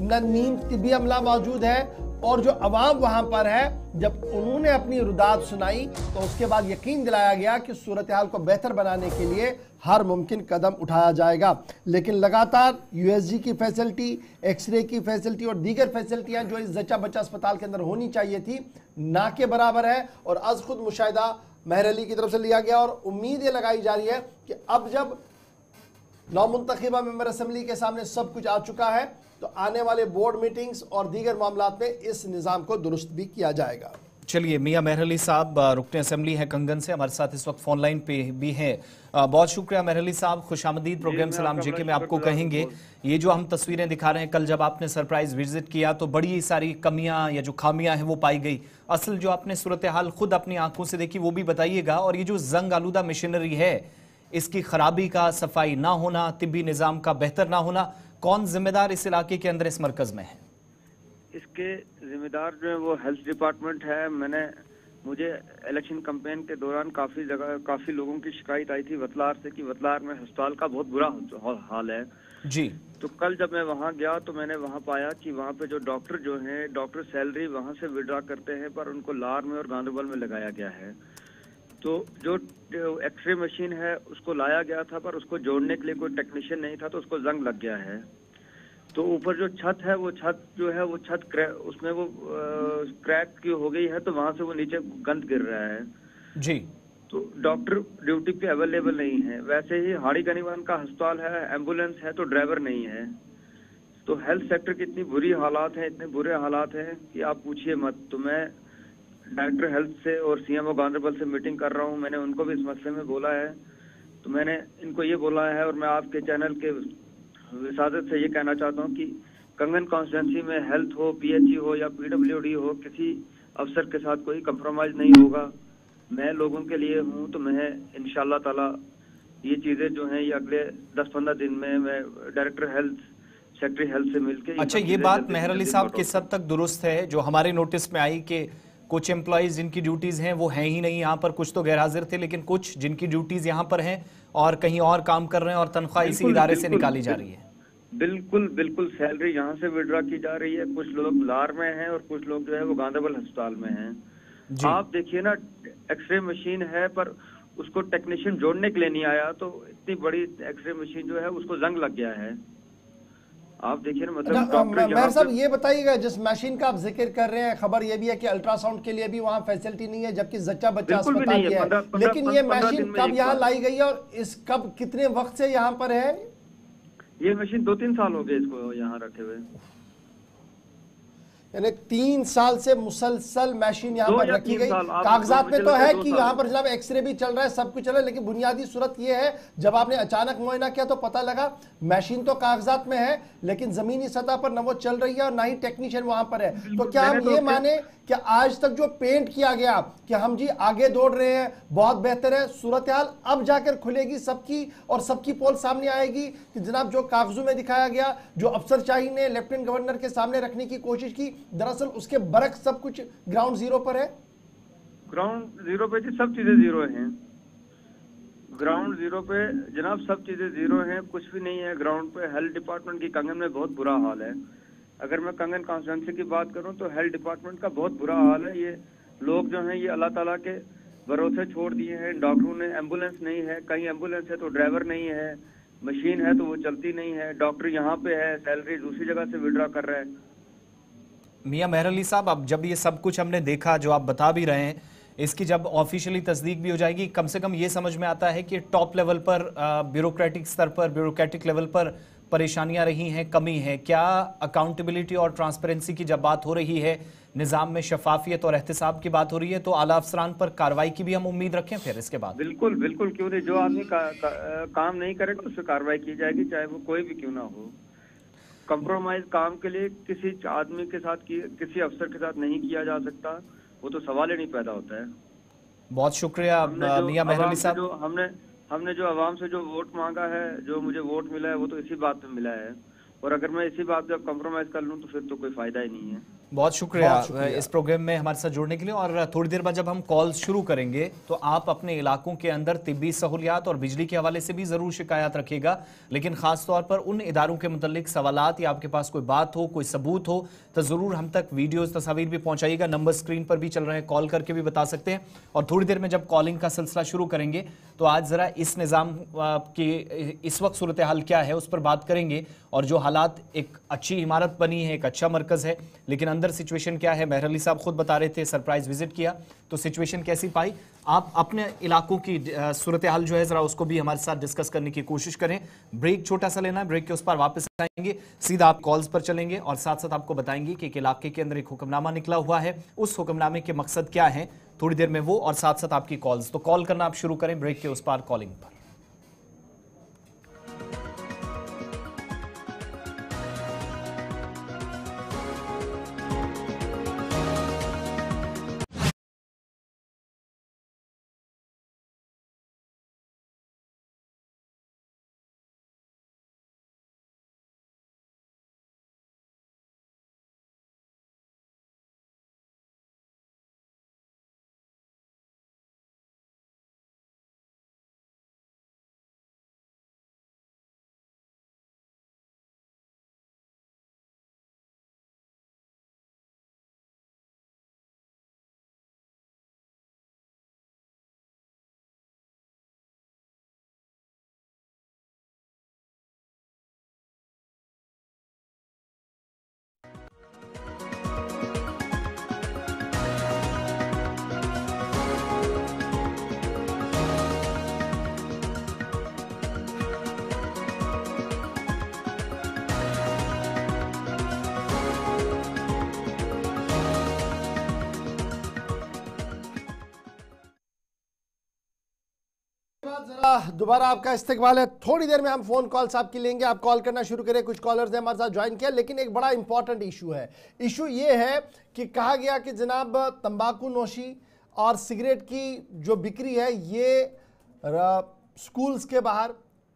न नीम तिब्बी अमला मौजूद है, और जो अवाम वहां पर है, जब उन्होंने अपनी रुदात सुनाई तो उसके बाद यकीन दिलाया गया कि सूरत हाल को बेहतर बनाने के लिए हर मुमकिन कदम उठाया जाएगा। लेकिन लगातार USG की फैसिलिटी, एक्सरे की फैसिलिटी और दीगर फैसिलिटियां जो इस जच्चा बच्चा अस्पताल के अंदर होनी चाहिए थी ना के बराबर है, और आज खुद मुशाहिदा महर अली की तरफ से लिया गया। और उम्मीद ये लगाई जा रही है कि अब जब नौमुंतखबा मेंबर असेंबली के सामने सब कुछ आ चुका है तो आने वाले बोर्ड मीटिंग्स और दीगर मामलात में इस निज़ाम को दुरुस्त भी किया जाएगा। चलिए, मियां महर अली साहब रुकन असेंबली है कंगन से, हमारे साथ इस वक्त फोन लाइन पे भी हैं। बहुत शुक्रिया महर अली साहब, खुशामदीद प्रोग्राम सलाम जेके में आपको कहेंगे। ये जो हम तस्वीरें दिखा रहे हैं, कल जब आपने सरप्राइज विजिट किया तो बड़ी सारी कमियां या जो खामियां हैं वो पाई गई। असल जो आपने सूरत हाल खुद अपनी आंखों से देखी वो भी बताइएगा, और ये जो जंग आलूदा मशीनरी है इसकी खराबी का, सफाई ना होना, तिब्बी निज़ाम का बेहतर ना होना, कौन जिम्मेदार इस इलाके के अंदर इस मरकज में है? इसके जिम्मेदार जो है वो हेल्थ डिपार्टमेंट है। मुझे इलेक्शन कैंपेन के दौरान काफी लोगों की शिकायत आई थी वतलार से कि वतलार में अस्पताल का बहुत बुरा हाल है जी। तो कल जब मैं वहां गया तो मैंने वहां पाया कि वहां पे जो डॉक्टर जो हैं, डॉक्टर सैलरी वहां से विड्रॉ करते हैं पर उनको लार में और गांदरबल में लगाया गया है। तो जो एक्सरे मशीन है उसको लाया गया था पर उसको जोड़ने के लिए कोई टेक्नीशियन नहीं था, तो उसको जंग लग गया है। तो ऊपर जो छत है वो छत उसमें वो क्रैक की हो गई है, तो वहां से वो नीचे गंद गिर रहा है जी। तो डॉक्टर ड्यूटी पे अवेलेबल नहीं है। वैसे ही हाड़ी गनीवान का अस्पताल है, एम्बुलेंस है तो ड्राइवर नहीं है। तो हेल्थ सेक्टर की इतनी बुरी हालात हैं, इतने बुरे हालात हैं कि आप पूछिए मत। तो मैं डायरेक्टर हेल्थ से और CMO गांदरबल से मीटिंग कर रहा हूँ, मैंने उनको भी इस मसले में बोला है। तो मैंने इनको ये बोला है और मैं आपके चैनल के विसादत से ये कहना चाहता हूँ कि कंगन कॉन्स्टिट्यूंसी में हेल्थ हो, PHE हो या PWD हो, किसी अफसर के साथ कोई कंप्रोमाइज नहीं होगा। मैं लोगों के लिए हूँ, तो मैं इंशाल्लाह ताला ये चीजें जो हैं ये अगले 10-15 दिन में मैं डायरेक्टर हेल्थ, सेक्रेटरी हेल्थ से मिलकर। अच्छा, ये बात महर अली साहब किस हद तक दुरुस्त है जो हमारे नोटिस में आई कि कुछ एम्प्लॉइज जिनकी ड्यूटीज हैं वो हैं ही नहीं यहाँ पर, कुछ तो गैर हाजिर थे, लेकिन कुछ जिनकी ड्यूटीज यहाँ पर हैं और कहीं और काम कर रहे हैं और तनख्वाह इसी इदारे से निकाली जा रही है। बिल्कुल सैलरी यहाँ से विड्रॉ की जा रही है। कुछ लोग लार में हैं और कुछ लोग जो है वो गांदरबल अस्पताल में हैं। आप देखिए ना, एक्सरे मशीन है पर उसको टेक्नीशियन जोड़ने के लिए नहीं आया, तो इतनी बड़ी एक्सरे मशीन जो है उसको जंग लग गया है। आप देखिए ना, मतलब डॉक्टर मेहर साहब ये बताइएगा, जिस मशीन का आप जिक्र कर रहे हैं, खबर ये भी है कि अल्ट्रासाउंड के लिए भी वहाँ फैसिलिटी नहीं है, जबकि जच्चा बच्चा अस्पताल है, लेकिन ये मशीन कब यहाँ लाई गई है और इस कब कितने वक्त से यहाँ पर है? ये मशीन 2-3 साल हो गए इसको यहाँ रखे हुए, यानी 3 साल से मुसलसल मशीन यहाँ पर रखी गई। कागजात में तो है कि यहाँ पर जनाब एक्सरे भी चल रहा है, सब कुछ चल रहा है, लेकिन बुनियादी सूरत ये है, जब आपने अचानक मुआयना किया तो पता लगा मशीन तो कागजात में है, लेकिन जमीनी सतह पर न वो चल रही है और ना ही टेक्नीशियन वहां पर है। तो क्या हम ये माने कि आज तक जो पेंट किया गया कि हम जी आगे दौड़ रहे हैं, बहुत बेहतर है, सूरत हाल अब जाकर खुलेगी सबकी और सबकी पोल सामने आएगी कि जनाब जो कागजों में दिखाया गया, जो अफसरशाही ने लेफ्टिनेंट गवर्नर के सामने रखने की कोशिश की, दरअसल उसके बरक सब कुछ ग्राउंड जीरो पर है। ग्राउंड जीरो पे जी सब चीजें जीरो हैं, ग्राउंड जीरो पे जनाब सब चीजें जीरो हैं, कुछ भी नहीं है ग्राउंड पे। हेल्थ डिपार्टमेंट की कंगन में बहुत बुरा हाल है। अगर मैं कंगन कॉन्स्टिट्यूंसी की बात करूं तो हेल्थ डिपार्टमेंट का बहुत बुरा हाल है। ये लोग जो हैं ये अल्लाह ताला के भरोसे छोड़ दिए हैं। डॉक्टरों ने, एम्बुलेंस नहीं है, कहीं एम्बुलेंस है तो ड्राइवर नहीं है, मशीन है तो वो चलती नहीं है, डॉक्टर यहाँ पे है, सैलरी दूसरी जगह से विड्रॉ कर रहा है। मियां मेहर अली साहब, अब जब ये सब कुछ हमने देखा जो आप बता भी रहे हैं, इसकी जब ऑफिशियली तस्दीक भी हो जाएगी, कम से कम ये समझ में आता है कि टॉप लेवल पर, ब्यूरोक्रेटिक स्तर पर, ब्यूरोक्रेटिक लेवल पर परेशानियां रही हैं, कमी है। क्या अकाउंटेबिलिटी और ट्रांसपेरेंसी की जब बात हो रही है, निज़ाम में शफाफियत और एहतसाब की बात हो रही है, तो आला अफसरान पर कार्रवाई की भी हम उम्मीद रखें फिर इसके बाद? बिल्कुल बिल्कुल, क्यों नहीं, जो आदमी काम नहीं करेगा उस पर कार्रवाई की जाएगी, चाहे वो कोई भी क्यों ना हो। कंप्रोमाइज काम के लिए किसी आदमी के साथ, किसी अफसर के साथ नहीं किया जा सकता, वो तो सवाल ही नहीं पैदा होता है। बहुत शुक्रिया मियां मेहर अली साहब। हमने जो आवाम से जो वोट मांगा है, जो मुझे वोट मिला है, वो तो इसी बात पे मिला है, और अगर मैं इसी बात पे कॉम्प्रोमाइज कर लूं तो फिर तो कोई फायदा ही नहीं है। बहुत शुक्रिया इस प्रोग्राम में हमारे साथ जुड़ने के लिए। और थोड़ी देर बाद जब हम कॉल शुरू करेंगे तो आप अपने इलाकों के अंदर तिब्बी सहूलियात और बिजली के हवाले से भी ज़रूर शिकायत रखिएगा, लेकिन ख़ास तौर पर उन इदारों के मुतल्लिक सवालात या आपके पास कोई बात हो, कोई सबूत हो, तो ज़रूर हम तक वीडियोज़, तस्वीर भी पहुँचाइएगा। नंबर स्क्रीन पर भी चल रहे हैं, कॉल करके भी बता सकते हैं। और थोड़ी देर में जब कॉलिंग का सिलसिला शुरू करेंगे तो आज ज़रा इस निज़ाम की इस वक्त सूरत हाल क्या है उस पर बात करेंगे, और जो हालात, एक अच्छी इमारत बनी है, एक अच्छा मरकज़ है, लेकिन अंदर सिचुएशन क्या है, मेहर अली साहब खुद बता रहे थे, सरप्राइज विजिट किया तो सिचुएशन कैसी पाई। आप अपने इलाकों की सूरत हाल जो है ज़रा उसको भी हमारे साथ डिस्कस करने की कोशिश करें। ब्रेक छोटा सा लेना है, ब्रेक के उस पर वापस आएंगे, सीधा आप कॉल्स पर चलेंगे और साथ साथ आपको बताएंगे कि एक इलाके के अंदर एक हुक्मनामा निकला हुआ है, उस हुक्मनामे के मकसद क्या है, थोड़ी देर में वो, और साथ साथ आपकी कॉल्स। तो कॉल करना आप शुरू करें ब्रेक के उस पार कॉलिंग पर। दोबारा आपका इस्तकबाल है। थोड़ी देर में हम फोन कॉल्स आपकी लेंगे, आप कॉल करना शुरू करें। कुछ कॉलर्स ने हमारे साथ ज्वाइन किया, लेकिन एक बड़ा इंपॉर्टेंट इशू है। इशू ये है कि कहा गया कि जनाब तंबाकू नोशी और सिगरेट की जो बिक्री है ये स्कूल्स के बाहर,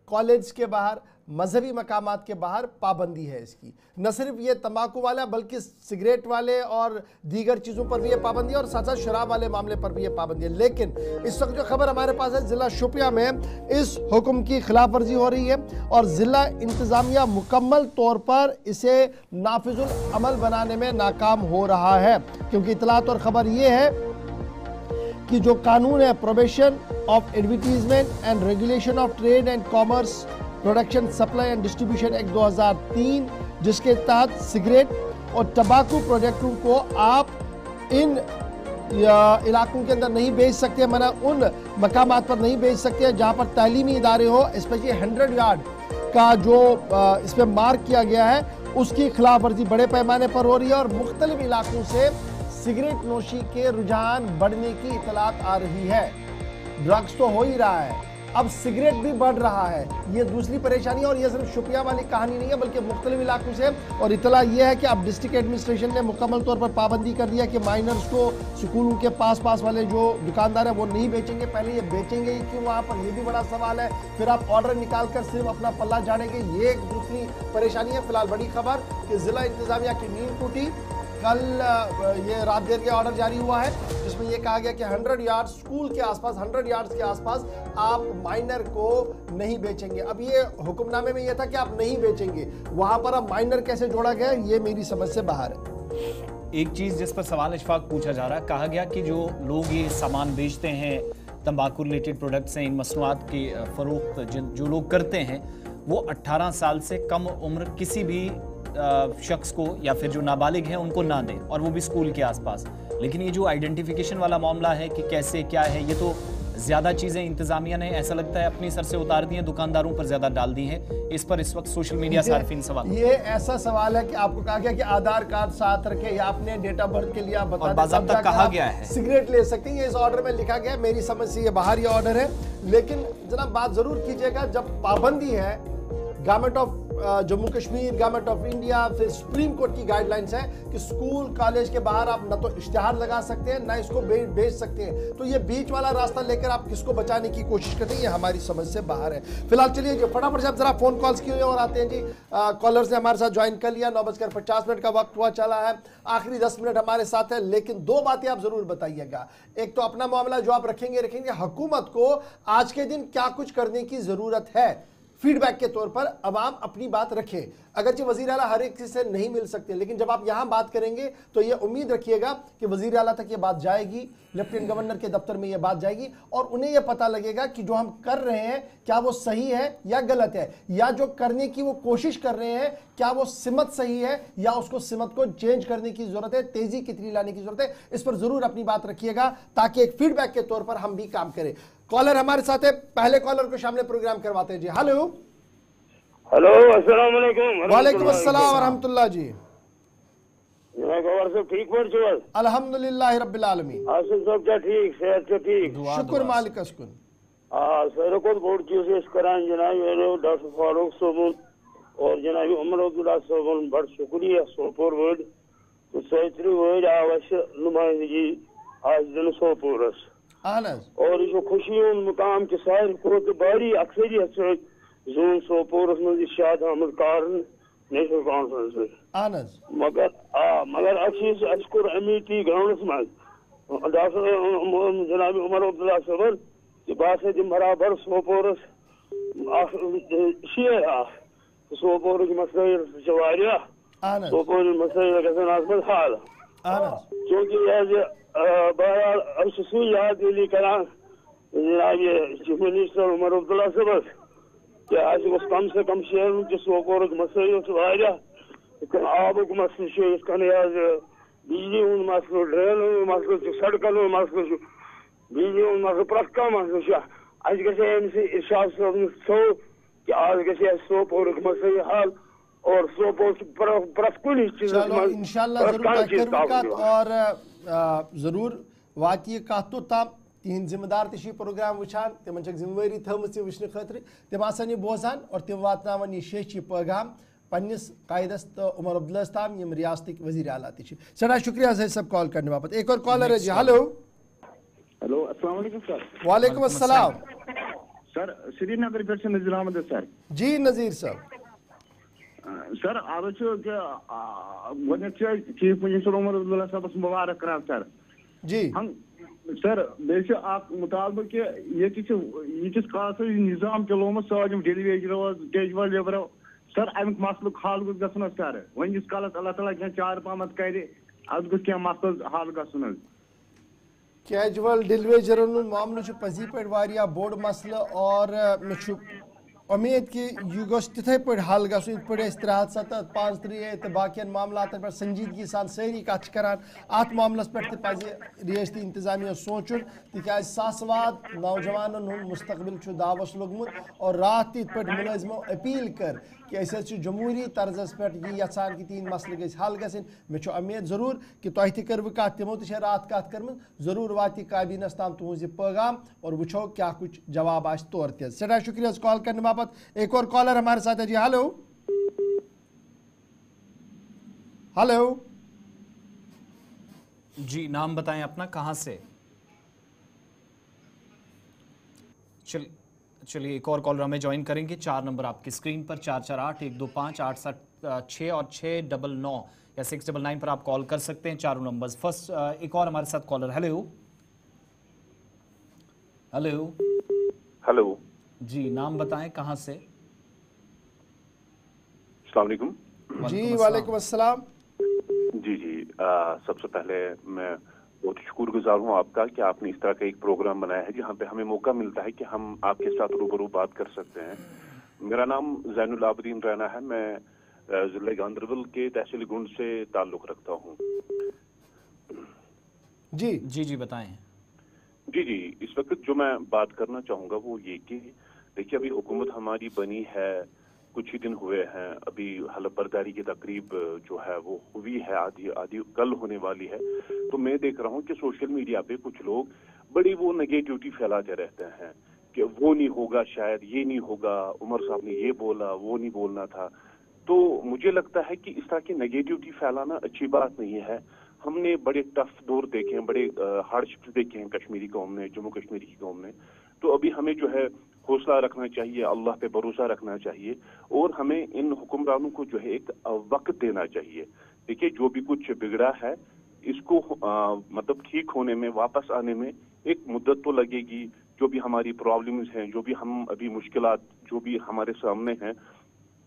कॉलेज के बाहर, मजहबी मकामात के बाहर पाबंदी है इसकी। न सिर्फ ये तंबाकू वाला बल्कि सिगरेट वाले और दीगर चीज़ों पर भी ये पाबंदी है और साथ साथ शराब वाले मामले पर भी ये पाबंदी है। लेकिन इस वक्त जो खबर हमारे पास है, ज़िला शोपिया में इस हुक्म की खिलाफ वर्जी हो रही है और ज़िला इंतज़ामिया मुकम्मल तौर पर इसे नाफिजुल अमल बनाने में नाकाम हो रहा है, क्योंकि इतलात और ख़बर ये है कि जो कानून है probation of advertisement and regulation of trade and commerce, production, supply and distribution act 2003 जिसके तहत सिगरेट और तंबाकू प्रोडक्टों को आप इन इलाकों के अंदर नहीं बेच सकते, मना उन मकामात पर नहीं बेच सकते जहां पर तालीमी इदारे हो। स्पेशली 100 यार्ड का जो इसमें मार्क किया गया है उसकी खिलाफ वर्जी बड़े पैमाने पर हो रही है और मुख्तलिफ इलाकों से सिगरेट नोशी के रुझान बढ़ने की इतलात आ रही है। ड्रग्स तो हो ही रहा है, अब सिगरेट भी बढ़ रहा है, ये दूसरी परेशानी है। और ये सिर्फ शुपिया वाली कहानी नहीं है बल्कि मुख्तलिफ इलाकों से। और इतला ये है कि अब डिस्ट्रिक्ट एडमिनिस्ट्रेशन ने मुकम्मल तौर पर पाबंदी कर दिया कि माइनर्स को स्कूलों के पास वाले जो दुकानदार है वो नहीं बेचेंगे। पहले ये बेचेंगे ही क्यों वहाँ पर, ये भी बड़ा सवाल है। फिर आप ऑर्डर निकाल कर सिर्फ अपना पल्ला झाड़ेंगे, ये एक दूसरी परेशानी है। फिलहाल बड़ी खबर कि जिला इंतजामिया की नींद टूटी। कल ये रात देर के ऑर्डर जारी हुआ है जिसमें ये कहा गया कि 100 यार्ड स्कूल के आसपास, 100 यार्ड्स के आसपास आप माइनर को नहीं बेचेंगे। अब ये हुक्मनामे में ये था कि आप नहीं बेचेंगे, वहां पर अब माइनर कैसे जोड़ा गया ये मेरी समझ से बाहर है। एक चीज जिस पर सवाल इशफाक पूछा जा रहा है, कहा गया कि जो लोग ये सामान बेचते हैं, तंबाकू रिलेटेड प्रोडक्ट्स हैं, इन मसनूआत की फरोख्त जो लोग करते हैं वो 18 साल से कम उम्र किसी भी शख्स को या फिर जो नाबालिग हैं उनको ना दें, और वो भी स्कूल के आसपास। लेकिन ये जो आइडेंटिफिकेशन वाला मामला है कि कैसे क्या है, ये तो ज़्यादा चीज़ें इंतजामिया ने ऐसा लगता है अपनी सर से उतार दी हैं, दुकानदारों पर ज़्यादा डाल दी हैं। इस पर इस वक्त सोशल मीडिया सार्फिन सवाल, ये ऐसा सवाल है कि आपको कहा गया कि आधार कार्ड साथ रखे या अपने डेट ऑफ बर्थ के लिए आप बता, बाज़ाब्ता कहा गया है सिगरेट ले सकते हैं। ये इस ऑर्डर में लिखा गया है, मेरी समझ से ये बाहर ये ऑर्डर है। लेकिन जनाब बात जरूर कीजिएगा, जब पाबंदी है government of Jammu Kashmir, government of India, फिर सुप्रीम कोर्ट की गाइडलाइंस है कि स्कूल कॉलेज के बाहर आप न तो इश्तिहार लगा सकते हैं ना इसको बेच सकते हैं। तो ये बीच वाला रास्ता लेकर आप किसको बचाने की कोशिश करते हैं, ये हमारी समझ से बाहर है। फिलहाल चलिए जी फटाफट से आप जरा फोन कॉल्स किए और आते हैं जी। कॉलर्स ने हमारे साथ ज्वाइन कर लिया, 9:50 का वक्त हुआ चला है, आखिरी 10 मिनट हमारे साथ है। लेकिन दो बातें आप जरूर बताइएगा। एक तो अपना मामला जो आप रखेंगे, हुकूमत को आज के दिन क्या कुछ करने की जरूरत है, फीडबैक के तौर पर अवाम अपनी बात रखें। अगरचे वज़ीर आला हर एक चीज़ से नहीं मिल सकते, लेकिन जब आप यहाँ बात करेंगे तो ये उम्मीद रखिएगा कि वज़ीर आला तक ये बात जाएगी, लेफ्टिनेंट गवर्नर के दफ्तर में ये बात जाएगी और उन्हें ये पता लगेगा कि जो हम कर रहे हैं क्या वो सही है या गलत है, या जो करने की वो कोशिश कर रहे हैं क्या वो सिमत सही है या उसको सिमत को चेंज करने की जरूरत है, तेजी कितनी लाने की जरूरत है। इस पर जरूर अपनी बात रखिएगा ताकि एक फीडबैक के तौर पर हम भी काम करें। कॉलर हमारे साथ है, पहले कॉलर को शामिल प्रोग्राम करवाते हैं जी। हेलो हेलो, अस्सलाम वालेकुम। वालेकुम अस्सलाम व रहमतुल्लाह जी। खबर सब ठीक पर छो? अल्हम्दुलिल्लाह रब्बिल आलमीन। आसिफ साहब क्या ठीक, सेहत क्या ठीक? शुक्र मालिक अस्कुन। सर को बोर्ड चीज इस करान जनाब डॉक्टर फारूक साहब और जनाब उमर अब्दुल्ला साहब बड़ शुक्रिया सोपोर वर्ड तो सैत्री वर्ड अवश्य नुमाइंदगी आज दिन सोपोरस और ये खुशी मुकाम के सारे को बारी अक्सरियत से जोन सोपोरस में इरशाद अहमद कारण नेशनल कॉन्फ्रेंस में मगर अशकुर अमीटी ग्राउंड में डॉक्टर जनाब उमर अब्दुल्ला साहब बात बराबर सोपोरस शेर सोपोर मसैल सोपोर मसैल गन हाल चूंकि बहरहाल सू याद दिली करान जनाब चीफ मिनिस्टर उमर अब्दुल्ला साहब कि आज कम से कम शहर के सोपोर मसैल आबुक मसल बिजली मसल ड्रेन मसल सड़कन मसल बिजली मसल प्रत कम मसल इरशाद साहब थो कि आज ग सोपोर मसैल हाल और सोपोर प्रत कुन इंशाल्लाह जरूर और जरूर वाकई कत तो तम तिहंद जिम्मेदार ती प्रोग्राम वुचान तिमन जिम्मेवारी थमस वुचन खतर तिम आसान यह बोजान और तिम वातनावन यह शेच पैगाम पन्निस कायदस तो उमर अब्दुल्ला ताम यम रियासत वज़ीर आला ती सड़ा शुक्रिया सब कॉल करने बाबत। एक और कॉलर है जी। हेलो हेलो, अस्सलाम वालेकुम सर। वालेकुम अस्सलाम सर, श्रीनगर पे से नज़ीर अहमद सर। जी नज़ीर साहब। सर आज चीफ मिनिस्टर उमर अब्दुल्ला साहब मुबारक करार सर जी। हम सर बे मुतालबा कि ये खास निज़ाम चलोम साजम डेलीवेजरो कैजुअल लेबरो सर अमुक मसल हल गन सर वन जिस काल अल्लाह ताला क्या चार पामत कर क्या मसल हल गन कैजुअल डिलीवेजरन मामल पजी पे बोड़ मसल और उम्मीद कि यह गोश तिथे पे हल गस पे 377 538 तो बाकियन मामलात पे संजीदगी सान सारी कत करान अत मामलस पे रियासती इंतजामिया सोचुन तिकाज सासवाद नौजवानन हुंद मुस्तकबिल दावस लोगमुत और रात तिथ पे मुलाजिमो अपील कर कि अस जमहूरी तर्जस पे यह यचान कि तीन मसले गई हल गन मे उम्मीद जरूर कि तुह तह कर कत तमो तो रात कत कर जरूर वात काबीनस ताम तुज यह पैगाम और वुचो क्या कुछ जवाब आस तौर ते सदा शुक्रिया कॉल करने बाबत। एक और कॉलर हमारे साथ है जी। हेलो हेलो जी, नाम बताएं अपना, कहां से? चलिए एक और कॉलर हमें ज्वाइन करेंगे। 4 नंबर आपकी स्क्रीन पर 448-125-876 और 699 या 699 पर आप कॉल कर सकते हैं, चारों नंबर्स। फर्स्ट एक और हमारे साथ कॉलर। हेलो हेलो हेलो जी, नाम बताएं, कहां से? अस्सलाम वालेकुम। जी वालेकुम अस्सलाम। जी सबसे पहले मैं बहुत शुक्रगुजार हूँ आपका कि आपने इस तरह का एक प्रोग्राम बनाया है जहाँ पे हमें मौका मिलता है कि हम आपके साथ रूबरू बात कर सकते हैं। मेरा नाम जैनुल आबदीन रैना है, मैं जिले गांधरबल के तहसील गुंड से ताल्लुक रखता हूँ। जी जी जी बताएं। जी इस वक्त जो मैं बात करना चाहूँगा वो ये कि देखिए अभी हुकूमत हमारी बनी है, कुछ ही दिन हुए हैं, अभी हलफ बर्दारी की तकरीब जो है वो हुई है, आधी कल होने वाली है। तो मैं देख रहा हूँ कि सोशल मीडिया पे कुछ लोग बड़ी वो नेगेटिविटी फैलाते रहते हैं कि वो नहीं होगा, शायद ये नहीं होगा, उमर साहब ने ये बोला, वो नहीं बोलना था। तो मुझे लगता है कि इस तरह की नेगेटिविटी फैलाना अच्छी बात नहीं है। हमने बड़े टफ दौर देखे हैं, बड़े हार्डशिप्स देखे हैं कश्मीरी कौम ने, जम्मू कश्मीर की कौम ने। तो अभी हमें जो है हौसला रखना चाहिए, अल्लाह पे भरोसा रखना चाहिए और हमें इन हुक्मरानों को जो है एक वक्त देना चाहिए। देखिए जो भी कुछ बिगड़ा है इसको मतलब ठीक होने में, वापस आने में एक मुद्दत तो लगेगी। जो भी हमारी प्रॉब्लम्स हैं, जो भी हम अभी मुश्किलात जो भी हमारे सामने हैं,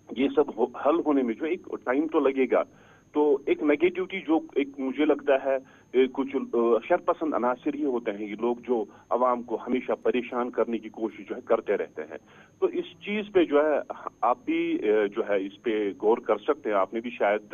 ये सब हल होने में जो एक टाइम तो लगेगा। तो एक नेगेटिविटी जो एक मुझे लगता है कुछ शरपसंद अनासिर ही होते हैं, ये लोग जो आवाम को हमेशा परेशान करने की कोशिश जो है करते रहते हैं। तो इस चीज पे जो है आप भी जो है इस पे गौर कर सकते हैं। आपने भी शायद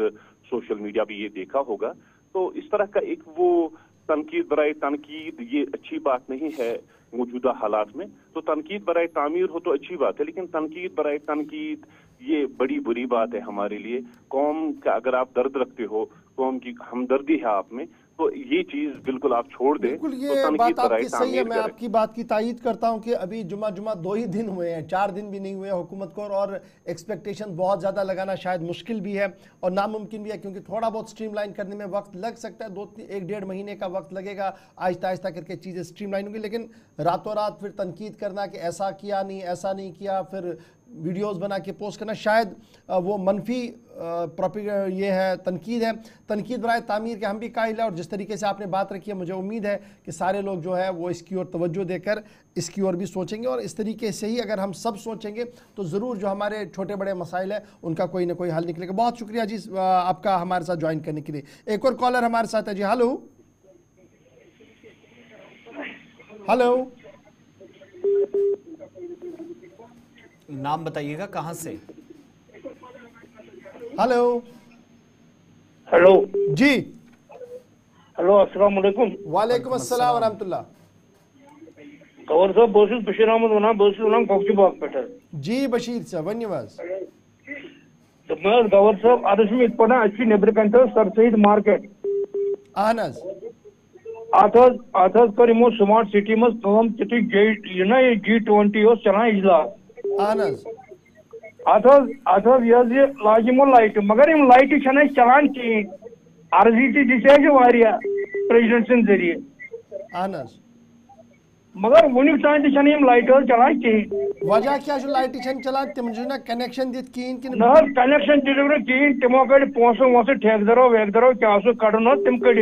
सोशल मीडिया पे ये देखा होगा। तो इस तरह का एक वो तनकीद बराए तनकीद ये अच्छी बात नहीं है मौजूदा हालात में। तो तनकीद बराए तामीर हो तो अच्छी बात है, लेकिन तनकीद बराए तनकीद ये बड़ी बुरी बात है हमारे लिए। कौम का अगर आप दर्द रखते हो, कौम की हमदर्दी है आप में, तो ये चीज बिल्कुल आप छोड़ दें। बिल्कुल ये तो बात आपकी सही है, मैं आपकी बात की तायीद करता हूं कि अभी जुमा 2 ही दिन हुए हैं, 4 दिन भी नहीं हुए हुकूमत को, और एक्सपेक्टेशन बहुत ज़्यादा लगाना शायद मुश्किल भी है और नामुमकिन भी है, क्योंकि थोड़ा बहुत स्ट्रीमलाइन करने में वक्त लग सकता है। 1-1.5 महीने का वक्त लगेगा, आहिस्ता आहिस्ता करके चीज़ें स्ट्रीमलाइन होंगी। लेकिन रातों रात फिर तनकीद करना कि ऐसा किया नहीं, ऐसा नहीं किया, फिर वीडियोस बना के पोस्ट करना, शायद वो मनफी ये है तनकीद है। तनकीद बराए तामीर के हम भी कायल है, और जिस तरीके से आपने बात रखी है मुझे उम्मीद है कि सारे लोग जो है वो इसकी ओर तवज्जो देकर इसकी ओर भी सोचेंगे, और इस तरीके से ही अगर हम सब सोचेंगे तो ज़रूर जो हमारे छोटे बड़े मसाइल हैं उनका कोई ना कोई हल निकलेगा। बहुत शुक्रिया जी आपका हमारे साथ ज्वाइन करने के लिए। एक और कॉलर हमारे साथ है जी। हेलो हेलो नाम बताइएगा, कहां से? हेलो हेलो जी हेलो अस्सलाम वालेकुम। वालेकुम अस्सलाम व रहमतुल्लाह। गवर साहब बहुत बशीर अहमद वना बहुत वनाम कॉफी बाग पे जी बशीर साहब वन्यवास तो मैं गवर साहब आदर्श में इतना अच्छी neighbour control sir Saeed market आनस आथाज कर इमो स्मार्ट सिटी में तमाम सिटी गेट ये ना ये G20 और चला इजलास आनस आथाज ये लाजिमो लाइट मगर इन लाइट छना चलान की अर्जी ती दिसे वारिया प्रेसिडेंट सन जरिए आनस मगर वुनिक तान ती छना इन लाइट चलान की वजह क्या जो लाइट छन चलान तिम जो ना कनेक्शन दित कीन कि ना कनेक्शन दित कीन तिमो कड पोसो वोस ठेकदरो वेकदरो क्या सो कडनो तिम कड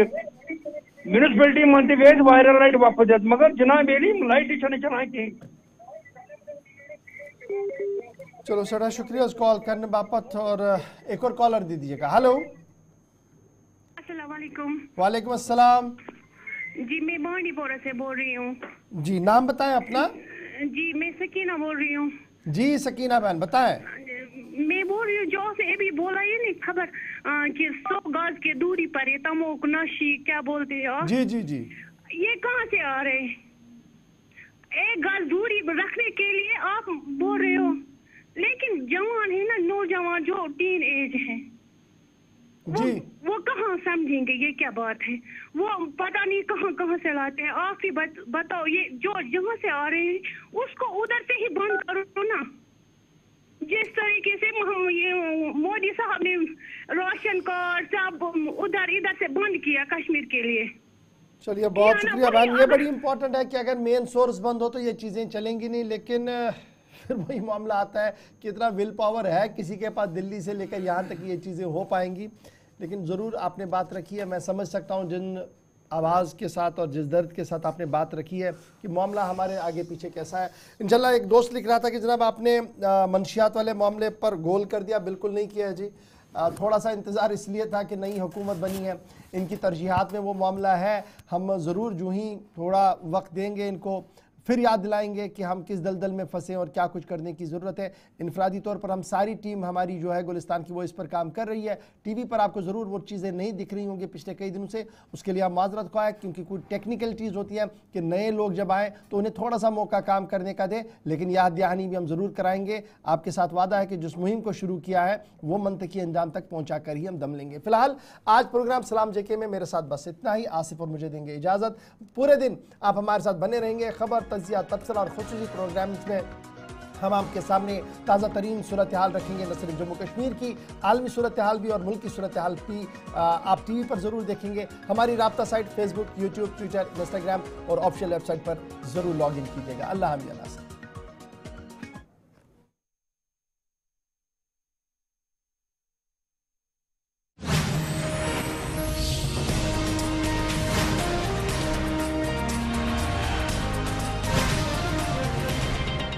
म्युनिसिपैलिटी मंत्री वेज वायरल लाइट वापस देत मगर जनाब एली लाइट छना चलान की। चलो सड़ा शुक्रिया उस कॉल करने बापत, और एक और कॉलर दे दीजिएगा। हेलो अस्सलाम वालेकुम। वालेकुम अस्सलाम। जी मैं बांडीपोरा से बोल रही हूँ। जी नाम बताएं अपना। जी मैं सकीना बोल रही हूँ। जी सकीना बहन बताएं। मैं बोल रही हूँ जो से अभी बोला ये नहीं खबर कि 100 गज की दूरी पर ये तमोक नशी क्या बोलते हैं। जी जी जी, ये कहाँ से आ रहे हैं? 1 गज दूरी रखने के लिए आप बोल रहे हो, लेकिन जवान है ना, नौजवान जो टीन एज है वो कहाँ समझेंगे ये क्या बात है? वो पता नहीं कहाँ से लाते हैं। आप ही बताओ, ये जो जहाँ से आ रहे हैं उसको उधर से ही बंद करो ना। जिस तरीके से हम ये मोदी साहब ने राशन कार्ड सब उधर इधर से बंद किया कश्मीर के लिए। चलिए बहुत शुक्रिया बहन। ये बड़ी इंपॉर्टेंट है कि अगर मेन सोर्स बंद हो तो ये चीज़ें चलेंगी नहीं, लेकिन फिर वही मामला आता है कि इतना विल पावर है किसी के पास दिल्ली से लेकर यहाँ तक ये चीज़ें हो पाएंगी। लेकिन ज़रूर आपने बात रखी है, मैं समझ सकता हूँ जिन आवाज़ के साथ और जिस दर्द के साथ आपने बात रखी है कि मामला हमारे आगे पीछे कैसा है। इंशाल्लाह एक दोस्त लिख रहा था कि जनाब आपने मंशियात वाले मामले पर गोल कर दिया। बिल्कुल नहीं किया है जी, थोड़ा सा इंतज़ार इसलिए था कि नई हुकूमत बनी है, इनकी तरजीहात में वो मामला है। हम ज़रूर जो ही थोड़ा वक्त देंगे इनको, फिर याद दिलाएंगे कि हम किस दलदल में फंसे और क्या कुछ करने की ज़रूरत है। इनफरादी तौर पर हम सारी टीम हमारी जो है गुलिस्तान की वो इस पर काम कर रही है। टीवी पर आपको ज़रूर वो चीज़ें नहीं दिख रही होंगी पिछले कई दिनों से, उसके लिए हम माजरत ख्वाह है, क्योंकि कुछ टेक्निकलिटीज़ होती हैं कि नए लोग जब आएँ तो उन्हें थोड़ा सा मौका काम करने का दें। लेकिन याद दहानी भी हम ज़रूर कराएंगे। आपके साथ वादा है कि जिस मुहिम को शुरू किया है वो मंतकी अंजाम तक पहुँचा कर ही हम दम लेंगे। फ़िलहाल आज प्रोग्राम सलाम जेके में मेरे साथ बस इतना ही। आसिफ और मुझे देंगे इजाज़त। पूरे दिन आप हमारे साथ बने रहेंगे। खबर, तजिया, तबसरा और खुसूसी प्रोग्राम्स में हम आपके सामने ताज़ा तरीन सूरत हाल रखेंगे, न सिर्फ जम्मू कश्मीर की, आलमी सूरत हाल भी और मुल्क की सूरत हाल भी आप टीवी पर ज़रूर देखेंगे। हमारी राब्ता site Facebook, YouTube, Twitter, Instagram और ऑफिशियल वेबसाइट पर ज़रूर लॉग इन कीजिएगा। अल्लाह हाफ़िज़।